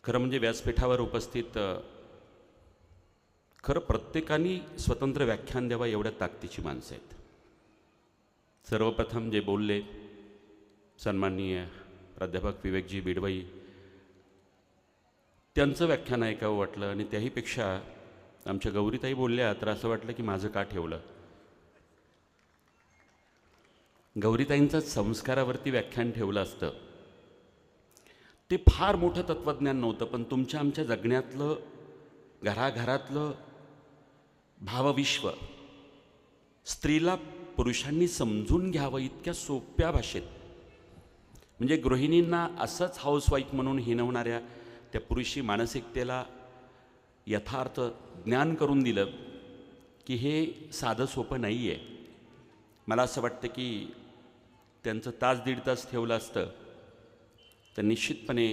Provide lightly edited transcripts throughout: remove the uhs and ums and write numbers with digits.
खरं म्हणजे व्यासपीठावर उपस्थित खरं प्रत्येकाने स्वतंत्र व्याख्यान द्यावा एवढ्या ताकदीची माणसं आहेत. सर्वप्रथम जे बोलले सन्माननीय प्राध्यापक विवेकजी बिडवई, त्यांचं व्याख्यान ऐकावं वाटलं आणि त्याहीपेक्षा आमच्या गौरीताई बोलल्या तर असं वाटलं की माझं का ठेवलं. गौरीताईंचं संस्कारावरती व्याख्यान ठेवलं असतं. ते फार मोठं तत्त्वज्ञान नव्हतं, पण तुमच्या आमच्या जगण्यातलं घराघरातलं भावविश्व स्त्रीला पुरुषांनी समजून घ्यावं इतक्या सोप्या भाषेत, म्हणजे गृहिणींना असंच हाऊसवाईफ म्हणून हिणवणाऱ्या त्या पुरुषी मानसिकतेला यथार्थ ज्ञान करून दिलं की हे साधं सोपं नाही आहे. मला असं वाटतं की त्यांचं तास दीड तास ठेवलं असतं तर निश्चितपणे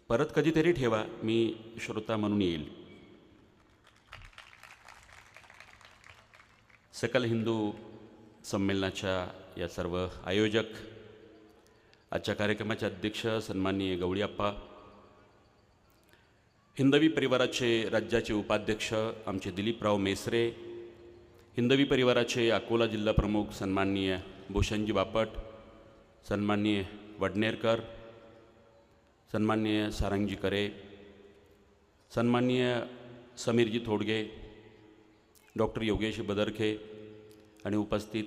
परत कधीतरी ठेवा, मी श्रोता म्हणून येईल. सकल हिंदू संमेलनाच्या या सर्व आयोजक, आजच्या कार्यक्रमाचे अध्यक्ष सन्माननीय गवळीअप्पा, हिंदवी परिवाराचे राज्याचे उपाध्यक्ष आमचे दिलीपराव मेसरे, हिंदवी परिवाराचे अकोला जिल्हा प्रमुख सन्माननीय भूषणजी बापट, सन्माननीय वडनेरकर, सन्माननीय सारंगजी करे, सन्माननीय समीरजी थोडगे, डॉक्टर योगेश बदरखे आणि उपस्थित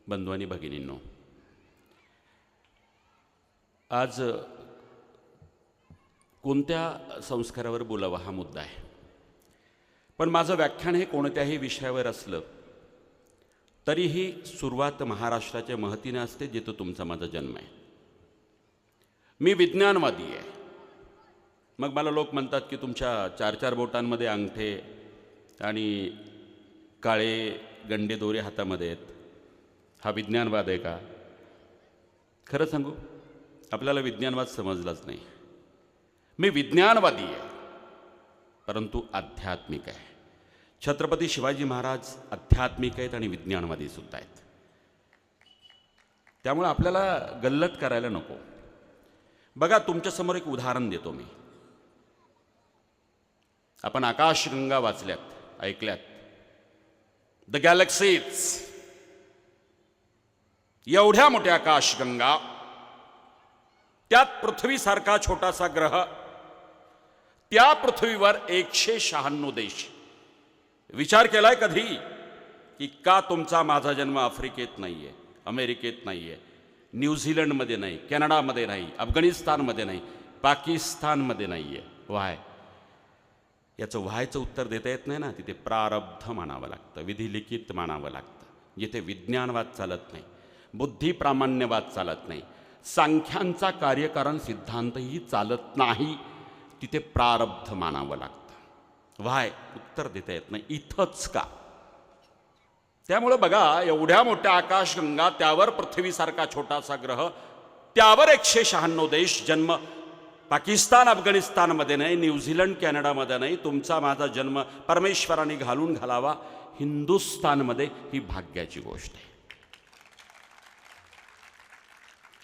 बंधू आणि भगिनींनो, आज कोणत्या संस्कारावर बोलावं हा मुद्दा आहे. पण माझं व्याख्यान हे कोणत्याही विषयावर असलं तरीही सुरुवात महाराष्ट्राच्या महतीने असते, जिथं तुमचा माझा जन्म आहे. मी विज्ञानवादी आहे. मग मला लोक म्हणतात की तुमच्या 4-4 बोटांमध्ये अंगठे आणि काळे गंडे दोरे हातामध्ये आहेत, हा विज्ञानवाद आहे का? खरं सांगू, आपल्याला विज्ञानवाद समजलाच नाही. मी विज्ञानवादी आहे, परंतु आध्यात्मिक आहे. छत्रपती शिवाजी महाराज आध्यात्मिक आहेत आणि विज्ञानवादी सुद्धा आहेत. त्यामुळे आपल्याला गल्लत करायला नको. बघा, तुमच्यासमोर एक उदाहरण देतो मी. आपण आकाशगंगा वाचल्यात, ऐकल्यात, द गॅलेक्सीज. एवढ्या मोठ्या आकाशगंगा, त्यात पृथ्वीसारखा छोटासा ग्रह, त्या पृथ्वीवर 196 देश. विचार केलाय कधी की का तुमचा माझा जन्म आफ्रिकेत नाही आहे, अमेरिकेत नाही आहे, न्यूझीलंडमध्ये नाही, कॅनडामध्ये नाही, अफगाणिस्तानमध्ये नाही, पाकिस्तानमध्ये नाही आहे? व्हाय? याचं व्हायचं उत्तर देता येत नाही ना. तिथे प्रारब्ध मानावं लागतं, विधिलिखित मानावं लागतं. जिथे विज्ञानवाद चालत नाही, बुद्धिप्रामाण्यवाद चालत नाही, सांख्यांचा कार्यकारण सिद्धांतही चालत नाही, तिथे प्रारब्ध मानावं लागतं. व्हाय? उत्तर देता येत नाही. इथंच का? त्यामुळे बघा, एवढ्या मोठ्या आकाशगंगा, त्यावर पृथ्वीसारखा छोटासा ग्रह, त्यावर 196 देश. जन्म पाकिस्तान अफगाणिस्तानमध्ये नाही, न्यूझीलंड कॅनडामध्ये नाही, तुमचा माझा जन्म परमेश्वराने घालून घालावा हिंदुस्थानमध्ये, ही भाग्याची गोष्ट आहे.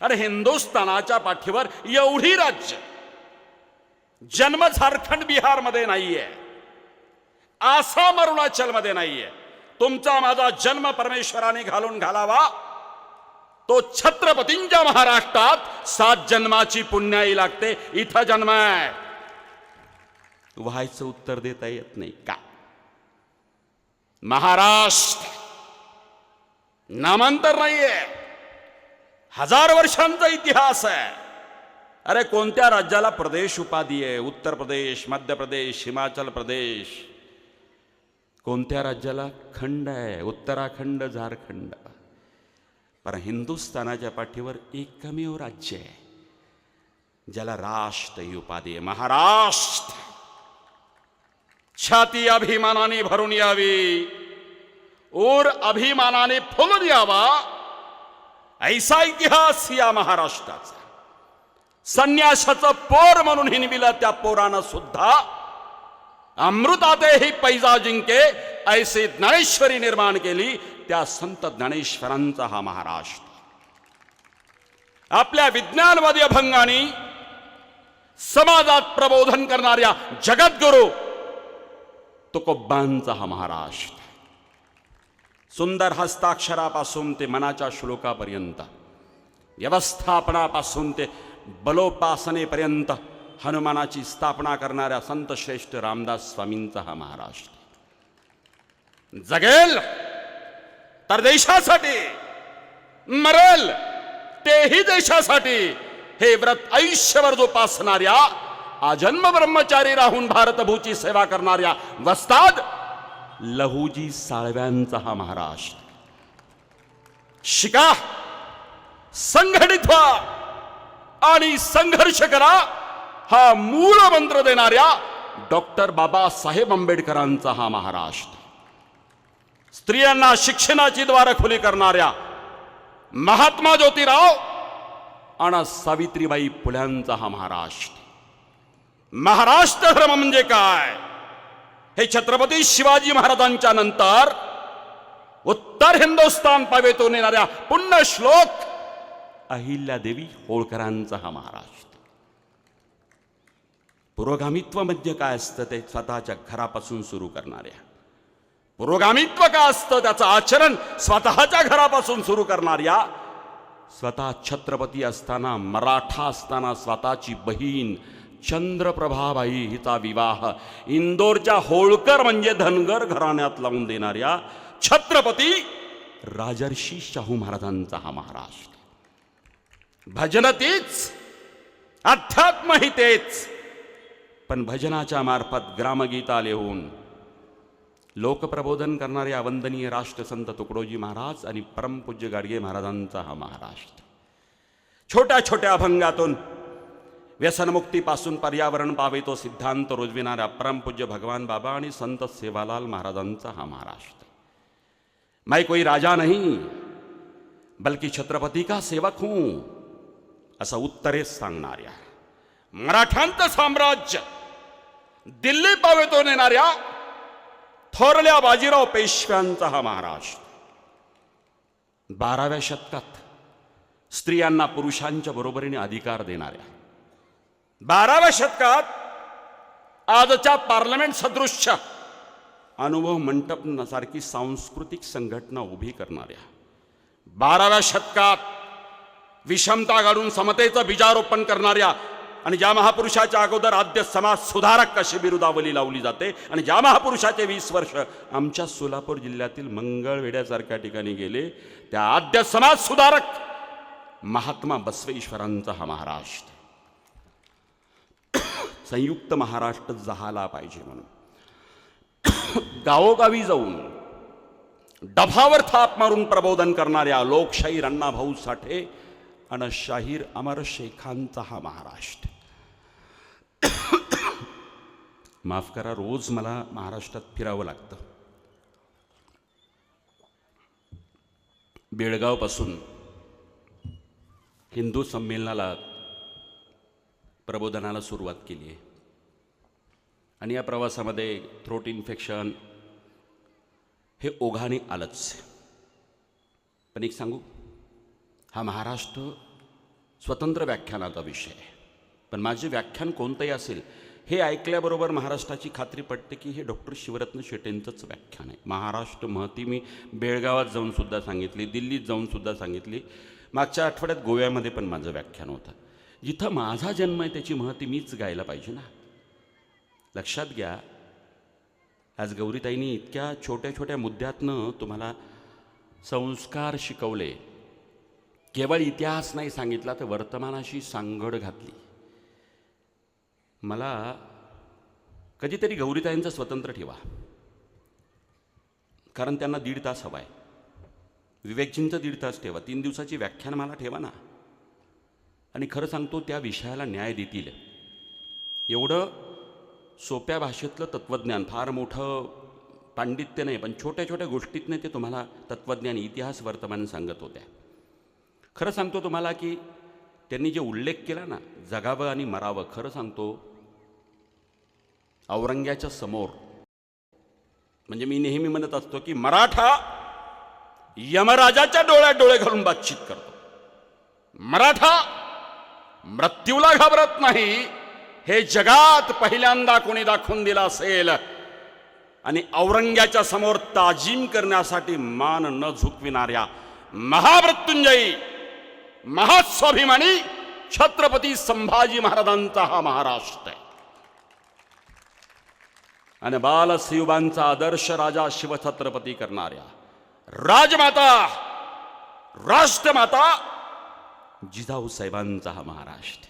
अरे, हिंदुस्थानाच्या पाठीवर एवढी राज्य, जन्म झारखंड बिहारमध्ये नाहीये, आसाम अरुणाचलमध्ये नाहीये. तुमचा माझा जन्म परमेश्वराने घालून घालावा तो छत्रपतींच्या महाराष्ट्रात 7 जन्माची पुण्याई लागते. इथं जन्म आहे. व्हायचं उत्तर देता येत नाही का? महाराष्ट्र नामांतर नाहीये, 1000 वर्षांचा इतिहास आहे. अरे, कोणत्या राज्याला प्रदेश उपाधी आहे? उत्तर प्रदेश, मध्य प्रदेश, हिमाचल प्रदेश. कोणत्या राज्याला खंड आहे? उत्तराखंड, झारखंड. पर हिंदुस्थानाच्या पाठीवर एकमेव राज्य आहे ज्याला राष्ट्र ही उपाधी आहे, महाराष्ट्र. छाती अभिमानाने भरून यावी, और अभिमानाने फुलून यावा, ऐसा इतिहास या महाराष्ट्राचा. संन्यासाचं पोर म्हणून हिनविलं त्या पोरानं सुद्धा अमृताते ही पैजा जिंके ऐसे ज्ञानेश्वरी निर्माण केली. त्या संत ज्ञानेश्वरांचा हा महाराष्ट्र. आपल्या विज्ञानवादी अभंगाने समाजात प्रबोधन करणाऱ्या जगद्गुरु तुकोबांचा हा महाराष्ट्र. सुंदर हस्ताक्षरापासून ते मनाच्या श्लोकापर्यंत, व्यवस्थापनापासून ते बलोपासनेपर्यंत हनुमानाची स्थापना करणाऱ्या संत श्रेष्ठ रामदास स्वामींचा हा महाराष्ट्र. जगेल तर देशासाठी, मरेल तेही देशासाठी हे व्रत आयुष्यभर जोपासणाऱ्या, आजन्म ब्रह्मचारी राहून भारतभूची सेवा करणाऱ्या वस्ताद लहुजी साळव्यांचा हा महाराष्ट्र. शिका, संघटित व्हा आणि संघर्ष करा हा मूळ मंत्र देणाऱ्या डॉक्टर बाबासाहेब आंबेडकरांचा हा महाराष्ट्र. स्त्रियांना शिक्षणाची द्वार खुली करणाऱ्या महात्मा ज्योतिराव आणि सावित्रीबाई फुल्यांचा हा महाराष्ट्र. महाराष्ट्र धर्म म्हणजे काय हे छत्रपती शिवाजी महाराजांच्या नंतर उत्तर हिंदुस्थान पावेतून येणाऱ्या पुण्यश्लोक अहिल्यादेवी होळकरांचा हा महाराष्ट्र. पुरोगामित्व म्हणजे काय असतं ते स्वतःच्या घरापासून सुरू करणाऱ्या, पुरोगामित्व काय असतं त्याचं आचरण स्वतःच्या घरापासून सुरू करणाऱ्या, स्वतः छत्रपती असताना, मराठा असताना स्वतःची बहीण चंद्रप्रभाबाई हिचा विवाह इंदोरच्या होळकर म्हणजे धनगर घराण्यात लावून देणाऱ्या छत्रपती राजर्षी शाहू महाराजांचा हा महाराष्ट्र. भजन तीच, अध्यात्म ही तेच, पण भजनाच्या मार्फत ग्रामगीता लिहून लोकप्रबोधन करणारे अवंदनीय राष्ट्रसंत तुकडोजी महाराज आणि परमपूज्य गाडगे महाराजांचा हा महाराष्ट्र. छोट्या छोट्या अभंगातून व्यसनमुक्तीपासून पर्यावरण पावे तो सिद्धांत रुजविणाऱ्या परमपूज्य भगवान बाबा आणि संत सेवालाल महाराजांचा हा महाराष्ट्र. मैं कोई राजा नहीं बल्कि छत्रपती का सेवक हूं असं उत्तरेस सांगणाऱ्या, मराठ्यांचं साम्राज्य दिल्ली पावेतून येणाऱ्या थोरल्या बाजीराव पेशव्यांचा हा महाराष्ट्र. 12व्या शतकात स्त्रियांना पुरुषांच्या बरोबरीने अधिकार देणाऱ्या, 12व्या शतकात आजच्या पार्लमेंट सदृश्य अनुभव मंडप सारखी सांस्कृतिक संघटना उभी करणाऱ्या, 12व्या शतकात विषमता गाडून समतेचं बीजारोपण करणाऱ्या आणि ज्या महापुरुषाच्या अगोदर आद्य समाज सुधारक अशी बिरुदावली लावली जाते आणि ज्या महापुरुषाचे 20 वर्ष आमच्या सोलापूर जिल्ह्यातील मंगळवेढ्यासारख्या ठिकाणी गेले, त्या आद्य समाज सुधारक महात्मा बसवेश्वरांचा हा महाराष्ट्र. संयुक्त महाराष्ट्र झाला पाहिजे म्हणून गावोगावी जाऊन डफावर थाप मारून प्रबोधन करणाऱ्या लोकशाहीर अण्णाभाऊ साठे आणि शाहीर अमर शेखांचा हा महाराष्ट्र. माफ करा, रोज मला महाराष्ट्रात फिरावं लागतं. बेळगावपासून हिंदू संमेलनाला प्रबोधनाला सुरुवात केली आहे आणि या प्रवासामध्ये थ्रोट इन्फेक्शन हे ओघाने आलंच. पण एक सांगू, हा महाराष्ट्र स्वतंत्र व्याख्यानाचा विषय आहे, पण माझे व्याख्यान कोणतंही असेल हे ऐकल्याबरोबर महाराष्ट्राची खात्री पडते की हे डॉक्टर शिवरत्न शेटेंचंच व्याख्यान आहे. महाराष्ट्र महती मी बेळगावात जाऊन सुद्धा सांगितली, दिल्लीत जाऊन सुद्धा सांगितली, मागच्या आठवड्यात गोव्यामध्ये पण माझं व्याख्यान होतं. जिथं माझा जन्म आहे त्याची महती मीच गायला पाहिजे ना. लक्षात घ्या, आज गौरीताईंनी इतक्या छोट्या छोट्या मुद्द्यातनं तुम्हाला संस्कार शिकवले, केवळ इतिहास नाही सांगितला तर वर्तमानाशी सांगड घातली. मला कधीतरी गौरीताईंचं स्वतंत्र ठेवा, कारण त्यांना 1.5 तास हवा आहे. विवेकजींचं 1.5 तास ठेवा, 3 दिवसाची व्याख्यान मला ठेवा ना. आणि खरं सांगतो त्या विषयाला न्याय देतील एवढं सोप्या भाषेतलं तत्त्वज्ञान, फार मोठं पांडित्य नाही, पण छोट्या छोट्या गोष्टीतनं ते तुम्हाला तत्त्वज्ञान, इतिहास, वर्तमान सांगत होत्या. खरं सांगतो तुम्हाला की त्यांनी जे उल्लेख केला ना, जगावं आणि मरावं, खरं सांगतो औरंग्याच्या समोर, म्हणजे मी नेहमी म्हणत असतो की मराठा यमराजाच्या डोळ्यात डोळे घालून बातचीत करतो. मराठा मृत्यूला घाबरत नाही, हे जगात पहिल्यांदा कोणी दाखवून दिला असेल आणि औरंग्याच्या समोर ताजीम करण्यासाठी मान न झुकविणाऱ्या महामृत्युंजयी महास्वाभिमानी छत्रपती संभाजी महाराजांचा हा महाराष्ट्र आहे. आणि बालशिवबांचा आदर्श राजा शिवछत्रपती करणाऱ्या राजमाता राष्ट्रमाता जिजाऊ साहेबांचा हा महाराष्ट्र.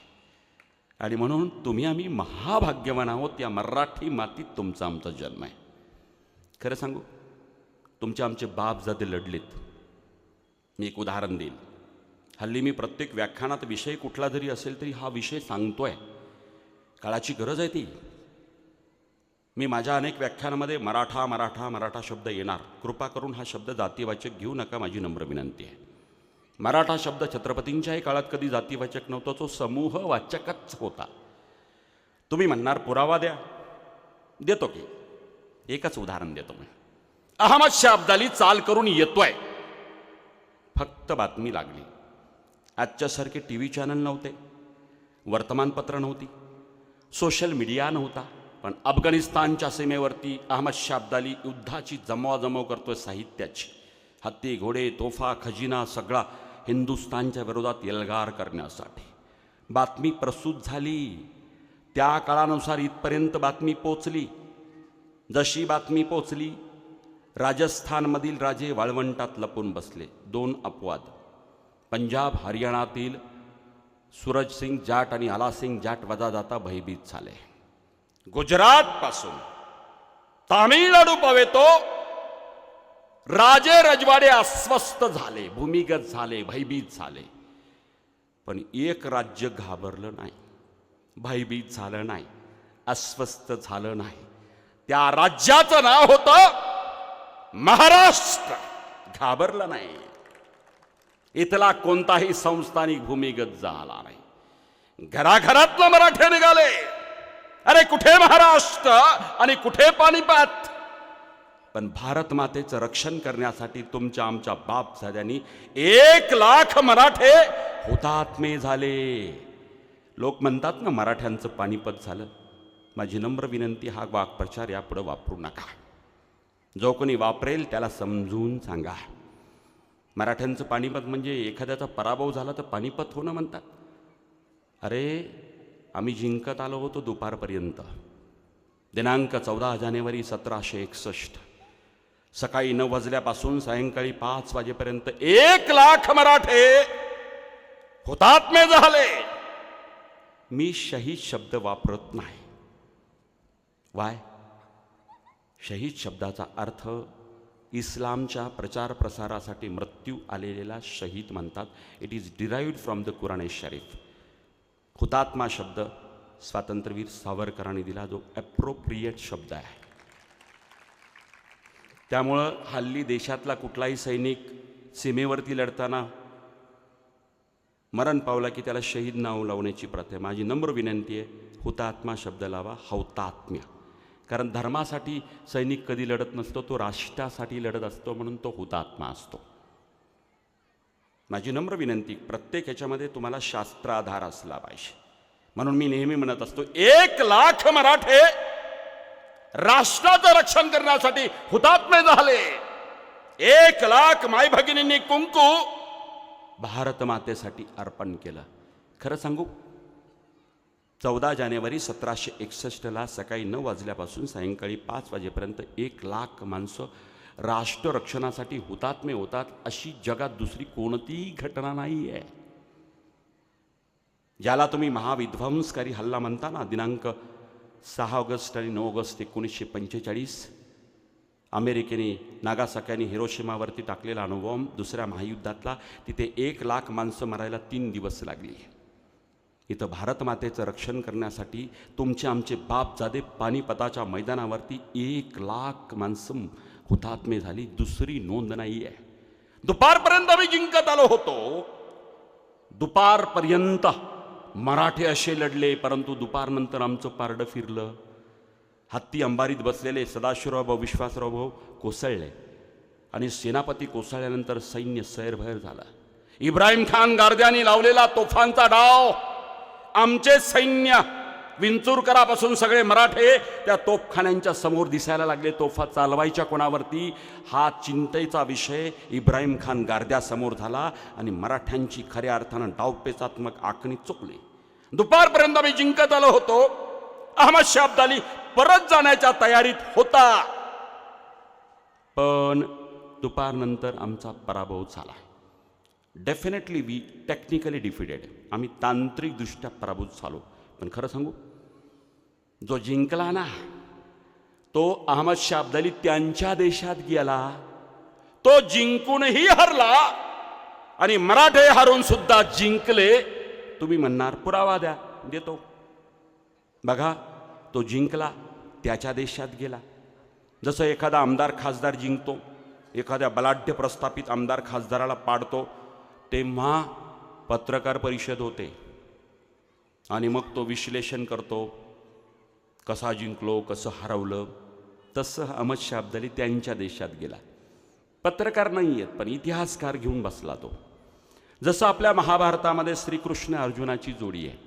आणि म्हणून तुम्ही आम्ही महाभाग्यवान आहोत, या मराठी मातीत तुमचा आमचा जन्म आहे. खरं सांगू, तुमचे आमचे बापजादे लढलेत. मी एक उदाहरण देईन. हल्ली मी प्रत्येक व्याख्यानात विषय कुठला जरी असेल तरी हा विषय सांगतोय, काळाची गरज आहे ती. मी माझ्या अनेक व्याख्यानामध्ये मराठा मराठा मराठा शब्द येणार. कृपा करून हा शब्द जातीवाचक घेऊ नका, माझी नम्र विनंती आहे. मराठा शब्द छत्रपतींच्याही काळात कधी जातीवाचक नव्हता, तो समूहवाचकच होता. तुम्ही म्हणणार पुरावा द्या, देतो की. एकच उदाहरण देतो मी. अहमद शाह अब्दाली चाल करून येतोय, फक्त बातमी लागली. आजच्यासारखे टी व्ही चॅनल नव्हते, वर्तमानपत्र नव्हती, सोशल मीडिया नव्हता, पण अफगाणिस्तानच्या सीमेवरती अहमद शाह अब्दाली युद्धाची जमवाजमव करतोय, साहित्याची. हत्ती घोडे तोफा खजिना सगळा हिंदुस्थानच्या विरोधात एल्गार करण्यासाठी. बातमी प्रसूत झाली. त्या काळानुसार इथपर्यंत बातमी पोचली. जशी बातमी पोचली, राजस्थानमधील राजे वाळवंटात लपून बसले. 2 अपवाद. पंजाब हरियाणातील सूरजसिंग जाट आणि आलासिंग जाट वजा जाता भयभीत झाले. गुजरात पासून तामिळनाडू पवेतो राजे रजवाडे अस्वस्थ झाले, भूमिगत झाले, भयभीत झाले. पण एक राज्य घाबरलं नाही, भयभीत झालं नाही, अस्वस्थ झालं नाही. त्या राज्याचं नाव होतं महाराष्ट्र. घाबरलं नाही. इथला कोणताही संस्थानिक भूमिगत झाला नाही. घराघरातलं मराठे निघाले. अरे कुठे महाराष्ट्र आणि कुठे पानिपत. पण भारत मातेचं रक्षण करण्यासाठी तुमच्या आमच्या बापजाद्यांनी 1 लाख मराठे हुतात्मे झाले. लोक म्हणतात ना मराठ्यांचं पानिपत झालं. माझी नम्र विनंती, हा वाक्प्रचार यापुढे वापरू नका. जो कोणी वापरेल त्याला समजून सांगा. मराठ्यांचं पानिपत म्हणजे एखाद्याचा पराभव झाला तर पानिपत होणं म्हणतात. अरे आम्ही जिंकत आलो होतो दुपारपर्यंत. दिनांक 14 जानेवारी 1761 सकाळी 9 वाजल्यापासून सायंकाळी 5 वाजेपर्यंत 1 लाख मराठे हुतात्मे झाले. मी शहीद शब्द वापरत नाही. वाय? शहीद शब्दाचा अर्थ इस्लामच्या प्रचार प्रसारासाठी मृत्यू आलेला शहीद म्हणतात. It is derived from the Quran Sharif. हुतात्मा शब्द स्वातंत्र्यवीर सावरकरांनी दिला, जो ॲप्रोप्रिएट शब्द आहे. त्यामुळं हल्ली देशातला कुठलाही सैनिक सीमेवरती लढताना मरण पावला की त्याला शहीद नाव लावण्याची प्रथा आहे. माझी नम्र विनंती आहे, हुतात्मा शब्द लावा, हौतात्म्य. कारण धर्मासाठी सैनिक कधी लढत नसतो, तो राष्ट्रासाठी लढत असतो, म्हणून तो हुतात्मा असतो. माझी नम्र विनंती, प्रत्येक ह्याच्यामध्ये तुम्हाला शास्त्राधार असला पाहिजे. म्हणून मी नेहमी म्हणत असतो, 1 लाख मराठे राष्ट्राचं रक्षण करण्यासाठी हुतात्मे झाले. 1 लाख माय भगिनींनी कुंकू भारत मातेसाठी अर्पण केलं. खरं सांगू, 14 जानेवारी 1761 सकाळी 9 वाजल्यापासून सायंकाळी 5 वाजेपर्यंत 1 लाख माणसं राष्ट्र रक्षणासाठी हुतात्मे होतात, अशी जगात दुसरी कोणतीही घटना नाही आहे. ज्याला तुम्ही महाविध्वंसकारी हल्ला म्हणता ना, दिनांक 6 ऑगस्ट आणि 9 ऑगस्ट 1945 अमेरिकेने नागासाकी आणि हिरोशिमावरती टाकलेला अणुबॉम्ब दुसऱ्या महायुद्धातला, तिथे 1 लाख माणसं मरायला 3 दिवस लागली. इथं भारत मातेचं रक्षण करण्यासाठी तुमचे आमचे बापजादे पानिपताच्या मैदानावरती 1 लाख माणसं हुतात्मे झाली. दुसरी नोंद नाही आहे. दुपारपर्यंत आम्ही जिंकत आलो होतो. दुपारपर्यंत मराठे असे लढले, परंतु दुपारनंतर आमचं पारडं फिरलं. हत्ती अंबारीत बसलेले सदाशिवराव भाऊ विश्वासराव भाऊ कोसळले आणि सेनापती कोसळल्यानंतर सैन्य सैरभैर झाला. इब्राहिम खान गारद्यांनी लावलेला तोफांचा डाव आमचे सैन्य विंचुरकरापासून सगळे मराठे त्या तोफखान्यांच्या समोर दिसायला लागले. तोफा चालवायच्या कोणावरती हा चिंतेचा विषय इब्राहिम खान गारद्यासमोर झाला आणि मराठ्यांची खऱ्या अर्थानं डावपेचात्मक आखणी चुकली. दुपारपर्यंत आम्ही जिंकत आलो होतो. अहमद शाह अब्दाली परत जाण्याच्या तयारीत होता, पण दुपारनंतर आमचा पराभव झाला. Definitely we technically defeated. आम्ही तांत्रिकदृष्ट्या पराभूत झालो. पण खरं सांगू, जो जिंकला ना तो अहमद शाह अब्दाली त्यांच्या देशात गेला, तो जिंकूनही हरला आणि मराठे हारून सुद्धा जिंकले. तुम्ही म्हणणार पुरावा द्या, देतो. बघा, तो जिंकला, त्याच्या देशात गेला. जसं एखादा आमदार खासदार जिंकतो, एखाद्या बलाढ्य प्रस्थापित आमदार खासदाराला पाडतो, तेव्हा पत्रकार परिषद होते आणि मग तो विश्लेषण करतो, कसा जिंकलो, कसं हरवलं. तसं अहमद शाह अब्दाली त्यांच्या देशात गेला. पत्रकार नाही आहेत, पण इतिहासकार घेऊन बसला तो. जसं आपल्या महाभारतामध्ये श्रीकृष्ण अर्जुनाची जोडी आहे,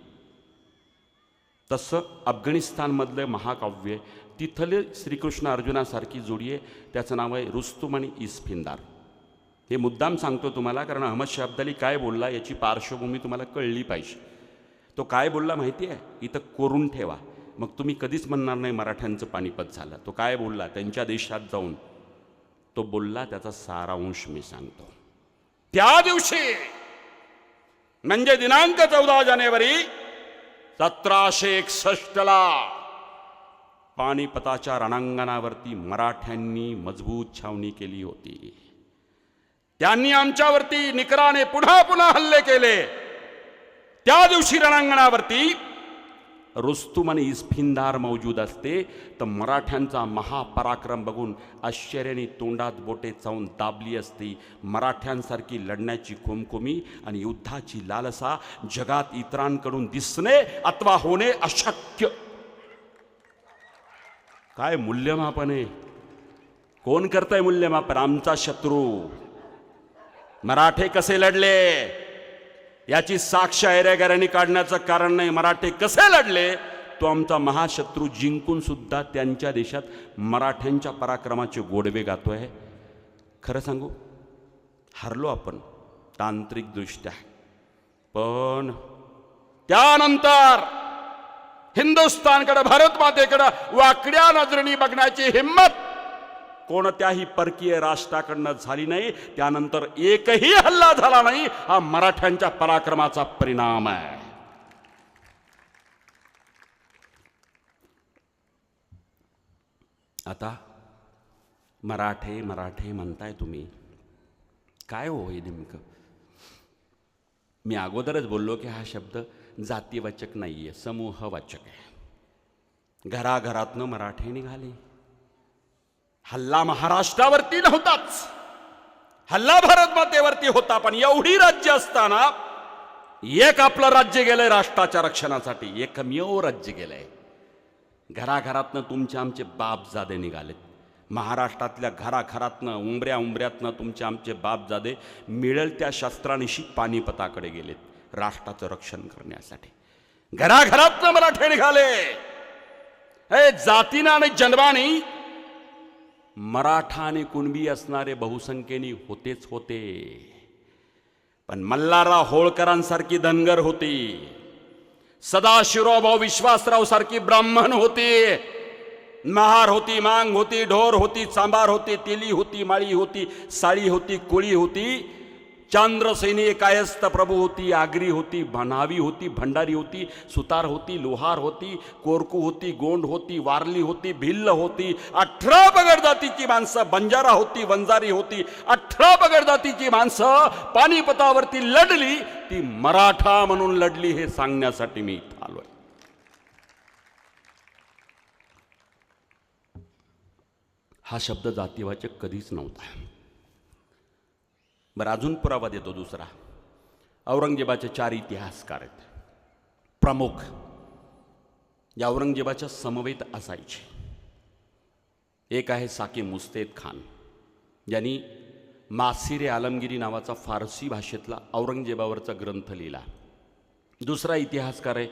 तसं अफगाणिस्तानमधलं महाकाव्य, तिथले श्रीकृष्ण अर्जुनासारखी जोडी आहे. त्याचं नाव आहे रुस्तुम आणि इस्फिंदार. हे मुद्दाम सांगतो तुम्हाला, कारण अहमद शाह अब्दाली काय बोलला याची पार्श्वभूमी तुम्हाला कळली पाहिजे. तो काय बोलला माहिती आहे, इथं कोरून ठेवा, मग तुम्ही कधीच म्हणणार नाही मराठ्यांचं पानिपत झालं. तो काय बोलला त्यांच्या देशात जाऊन, तो बोलला त्याचा सारांश मी सांगतो. त्या दिवशी म्हणजे दिनांक 14 जानेवारी 1761ला पानिपताच्या रणांगणावरती मराठ्यांनी मजबूत छावणी केली होती. त्यांनी आमच्यावरती निकराने पुन्हा पुन्हा हल्ले केले. त्या दिवशी रणांगणावरती रुस्तुम आणि इस्फिंदार मौजूद असते, तर मराठ्यांचा महापराक्रम बघून आश्चर्याने तोंडात बोटे चावून दाबली असती. मराठ्यांसारखी लढण्याची खुमखुमी आणि युद्धाची लालसा जगात इतरांकडून दिसणे अथवा होणे अशक्य. काय मूल्यमापन आहे? कोण करतंय मूल्यमापन? आमचा शत्रू. मराठे कसे लढले याची साक्ष ऐरेगाऱ्यांनी काढण्याचं कारण नाही. मराठे कसे लढले तो आमचा महाशत्रू जिंकून सुद्धा त्यांच्या देशात मराठ्यांच्या पराक्रमाचे गोडवे गातोय. खरं सांगू, हरलो आपण तांत्रिकदृष्ट्या, पण त्यानंतर हिंदुस्थानकडे, भारत मातेकडे वाकड्या नजरेने बघण्याची हिम्मत कोणत्याही परकीय राष्ट्राकडनं झाली नाही. त्यानंतर एकही हल्ला झाला नाही. हा मराठ्यांच्या पराक्रमाचा परिणाम आहे. आता मराठे मराठे म्हणताय तुम्ही, काय हो हे नेमकं? मी अगोदरच बोललो की हा शब्द जातीवाचक नाही आहे, समूहवाचक आहे. घराघरातनं मराठे निघाले. हल्ला महाराष्ट्रावरती नव्हताच, हल्ला भारत मातेवरती होता. पण एवढी राज्य असताना एक आपलं राज्य गेलंय राष्ट्राच्या रक्षणासाठी, एकमेव राज्य गेलंय. घराघरातनं तुमचे आमचे बापजादे निघालेत. महाराष्ट्रातल्या घराघरातनं, उंबऱ्यातनं तुमचे आमचे बापजादे मिळेल त्या शस्त्रानिशी पानिपताकडे गेलेत राष्ट्राचं रक्षण करण्यासाठी. घराघरातनं मराठे निघाले. हे जातीनं आणि जन्मानी मराठा आणि कुणबी असणारे बहुसंख्येने होतेच होते. पण मल्हारराव होळकरांसारखी धनगर होती, सदाशिवराव विश्वासराव सारखी ब्राह्मण होती, महार होती, मांग होती, ढोर होती, चांबार होती, तेली होती, माळी होती, साळी होती, कोळी होती, चांद्रसेनी कायस्थ प्रभू होती, आगरी होती, न्हावी होती, भंडारी होती, सुतार होती, लोहार होती, कोरकू होती, गोंड होती, वारली होती, भिल्ल होती. 18 पगड जातीची माणसं, बंजारा होती, वंजारी होती. 18 पगड जातीची माणसं पानिपतावरती लढली. ती मराठा म्हणून लढली हे सांगण्यासाठी मी इथं आलोय. हा शब्द जातीवाचक कधीच नव्हता. बरं, अजून पुरावा देतो दुसरा. औरंगजेबाचे 4 इतिहासकार आहेत प्रमुख. या औरंगजेबाच्या समवेत असायचे. एक आहे साकी मुस्तेद खान, ज्यांनी मासिरे आलमगिरी नावाचा फारसी भाषेतला औरंगजेबावरचा ग्रंथ लिहिला. दुसरा इतिहासकार आहे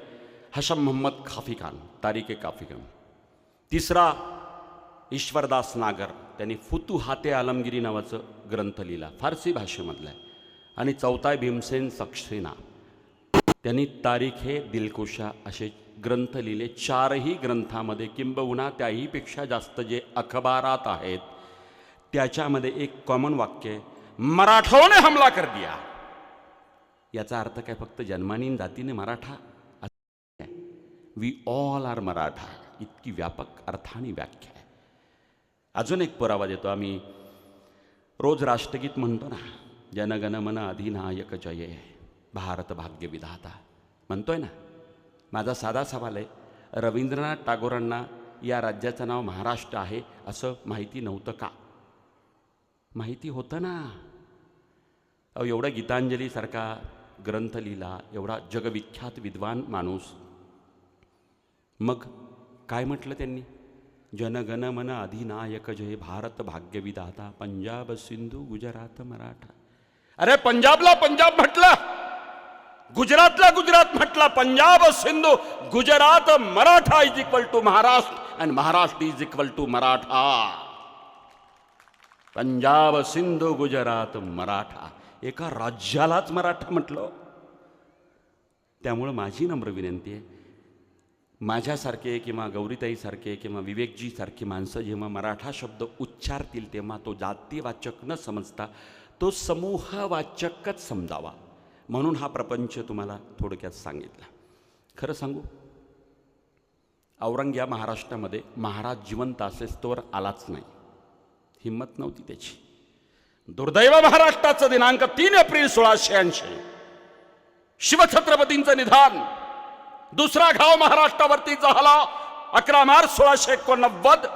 हशम मोहम्मद काफी खान, तारीख काफी खान. तिसरा ईश्वरदास नागर, त्यांनी फुतुहाते आलमगिरी नावाचं ग्रंथ लिहिला, फारसी भाषेमधला आहे. आणि चौथा आहे भीमसेन सक्सेना, त्यांनी तारीखे दिलकुशा असे ग्रंथ लिहिले. चारही ग्रंथामध्ये किंबहुना त्याहीपेक्षा जास्त जे अखबारात आहेत त्याच्यामध्ये एक कॉमन वाक्य आहे, मराठों ने हमला कर दिया. याचा अर्थ काय फक्त जन्मानी जातीने Maratha? We all are Maratha, इतकी व्यापक अर्थाने व्याख्या आहे. अजून एक पुरावा देतो. आम्ही रोज राष्ट्रगीत म्हणतो ना, जनगण मन अधिनायक जय भारत भाग्य विधाता म्हणतोय ना. माझा साधा सवाल आहे, रवींद्रनाथ टागोरांना या राज्याचं नाव महाराष्ट्र आहे असं माहिती नव्हतं का? माहिती होतं ना. एवढा गीतांजलीसारखा ग्रंथ लिहिला, एवढा जगविख्यात विद्वान माणूस, मग काय म्हटलं त्यांनी? जनगण मन अधिनायक जय भारत भाग्य विधाता पंजाब सिंधू गुजरात मराठा. अरे पंजाबला पंजाब म्हटलं, गुजरातला गुजरात म्हटलं, Punjab Sindhu Gujarat Maratha is equal to Maharashtra and Maharashtra is equal to Maratha. Punjab Sindhu Gujarat Maratha, एका राज्यालाच मराठा म्हटलं. त्यामुळं माझी नम्र विनंती आहे, माझ्यासारखे किंवा गौरीताईसारखे किंवा विवेकजीसारखी माणसं जेव्हा मराठा शब्द उच्चारतील तेव्हा तो जातीवाचक न समजता तो समूहवाचकच समजावा, म्हणून हा प्रपंच तुम्हाला थोडक्यात सांगितला. खरं सांगू, औरंग या महाराष्ट्रामध्ये महाराज जिवंत असेस्तोवर आलाच नाही, हिंमत नव्हती त्याची. दुर्दैव महाराष्ट्राचं दिनांक 3 एप्रिल 1680 शिवछत्रपतींचं निधान. दुसरा घाव महाराष्ट्रावरती झाला 11 मार्च 1689.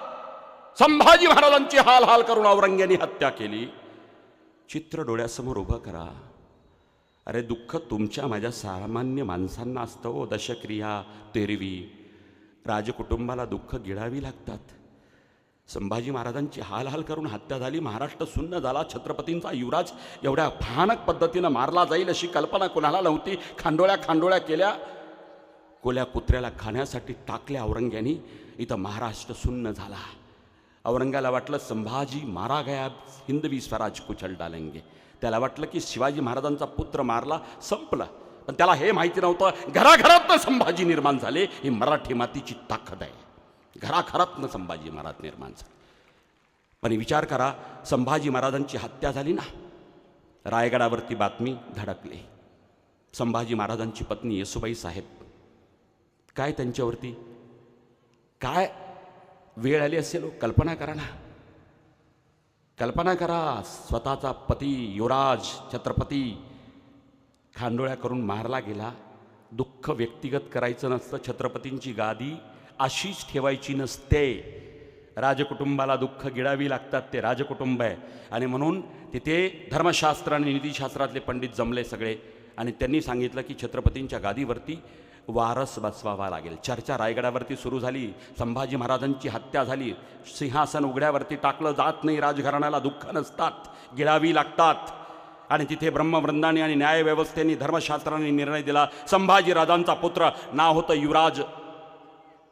संभाजी महाराजांची हाल हाल करून औरंग्याने हत्या केली. चित्र डोळ्यासमोर उभं करा. अरे दुःख तुमच्या माझ्या सामान्य माणसांना असतं हो. दशक्रिया तेरवी, राजकुटुंबाला दुःख गिळावी लागतात. संभाजी महाराजांची हाल हाल करून हत्या झाली, महाराष्ट्र सुन्न झाला. छत्रपतींचा युवराज एवढ्या भयानक पद्धतीनं मारला जाईल अशी कल्पना कोणाला नव्हती. खांडोळ्या केल्या, कोल्या कुत्र्याला खाण्यासाठी टाकल्या औरंग्यानी. इथं महाराष्ट्र सुन्न झाला. औरंगाला वाटलं संभाजी मारा गया, हिंदवी स्वराज कुचल डालेंगे. त्याला वाटलं की शिवाजी महाराजांचा पुत्र मारला, संपलं. पण त्याला हे माहिती नव्हतं, घराघरातनं संभाजी निर्माण झाले. ही मराठी मातीची ताकद आहे. घराघरातनं संभाजी महाराज निर्माण झाले. पण विचार करा, संभाजी महाराजांची हत्या झाली ना, रायगडावरती बातमी धडकली. संभाजी महाराजांची पत्नी येसुबाई साहेब, काय त्यांच्यावरती काय वेळ आली असेल. कल्पना करा ना, कल्पना करा. स्वतःचा पती युवराज छत्रपती खांडोळ्या करून मारला गेला. दुःख व्यक्तिगत करायचं नसतं. छत्रपतींची गादी अशीच ठेवायची नसते. राजकुटुंबाला दुःख गिळावी लागतात. ते राजकुटुंब आहे. आणि म्हणून तिथे धर्मशास्त्र आणि नीतिशास्त्रातले पंडित जमले सगळे, आणि त्यांनी सांगितलं की छत्रपतींच्या गादीवरती वारस बसवावा लागेल. चर्चा रायगडावरती सुरू झाली. संभाजी महाराजांची हत्या झाली. सिंहासन उघड्यावरती टाकलं जात नाही. राजघराण्याला दुःख नसतात, गिळावी लागतात. आणि तिथे ब्रह्मवृंदाने आणि न्यायव्यवस्थेने धर्मशास्त्राने निर्णय दिला. संभाजी राजांचा पुत्र, नाव होतं युवराज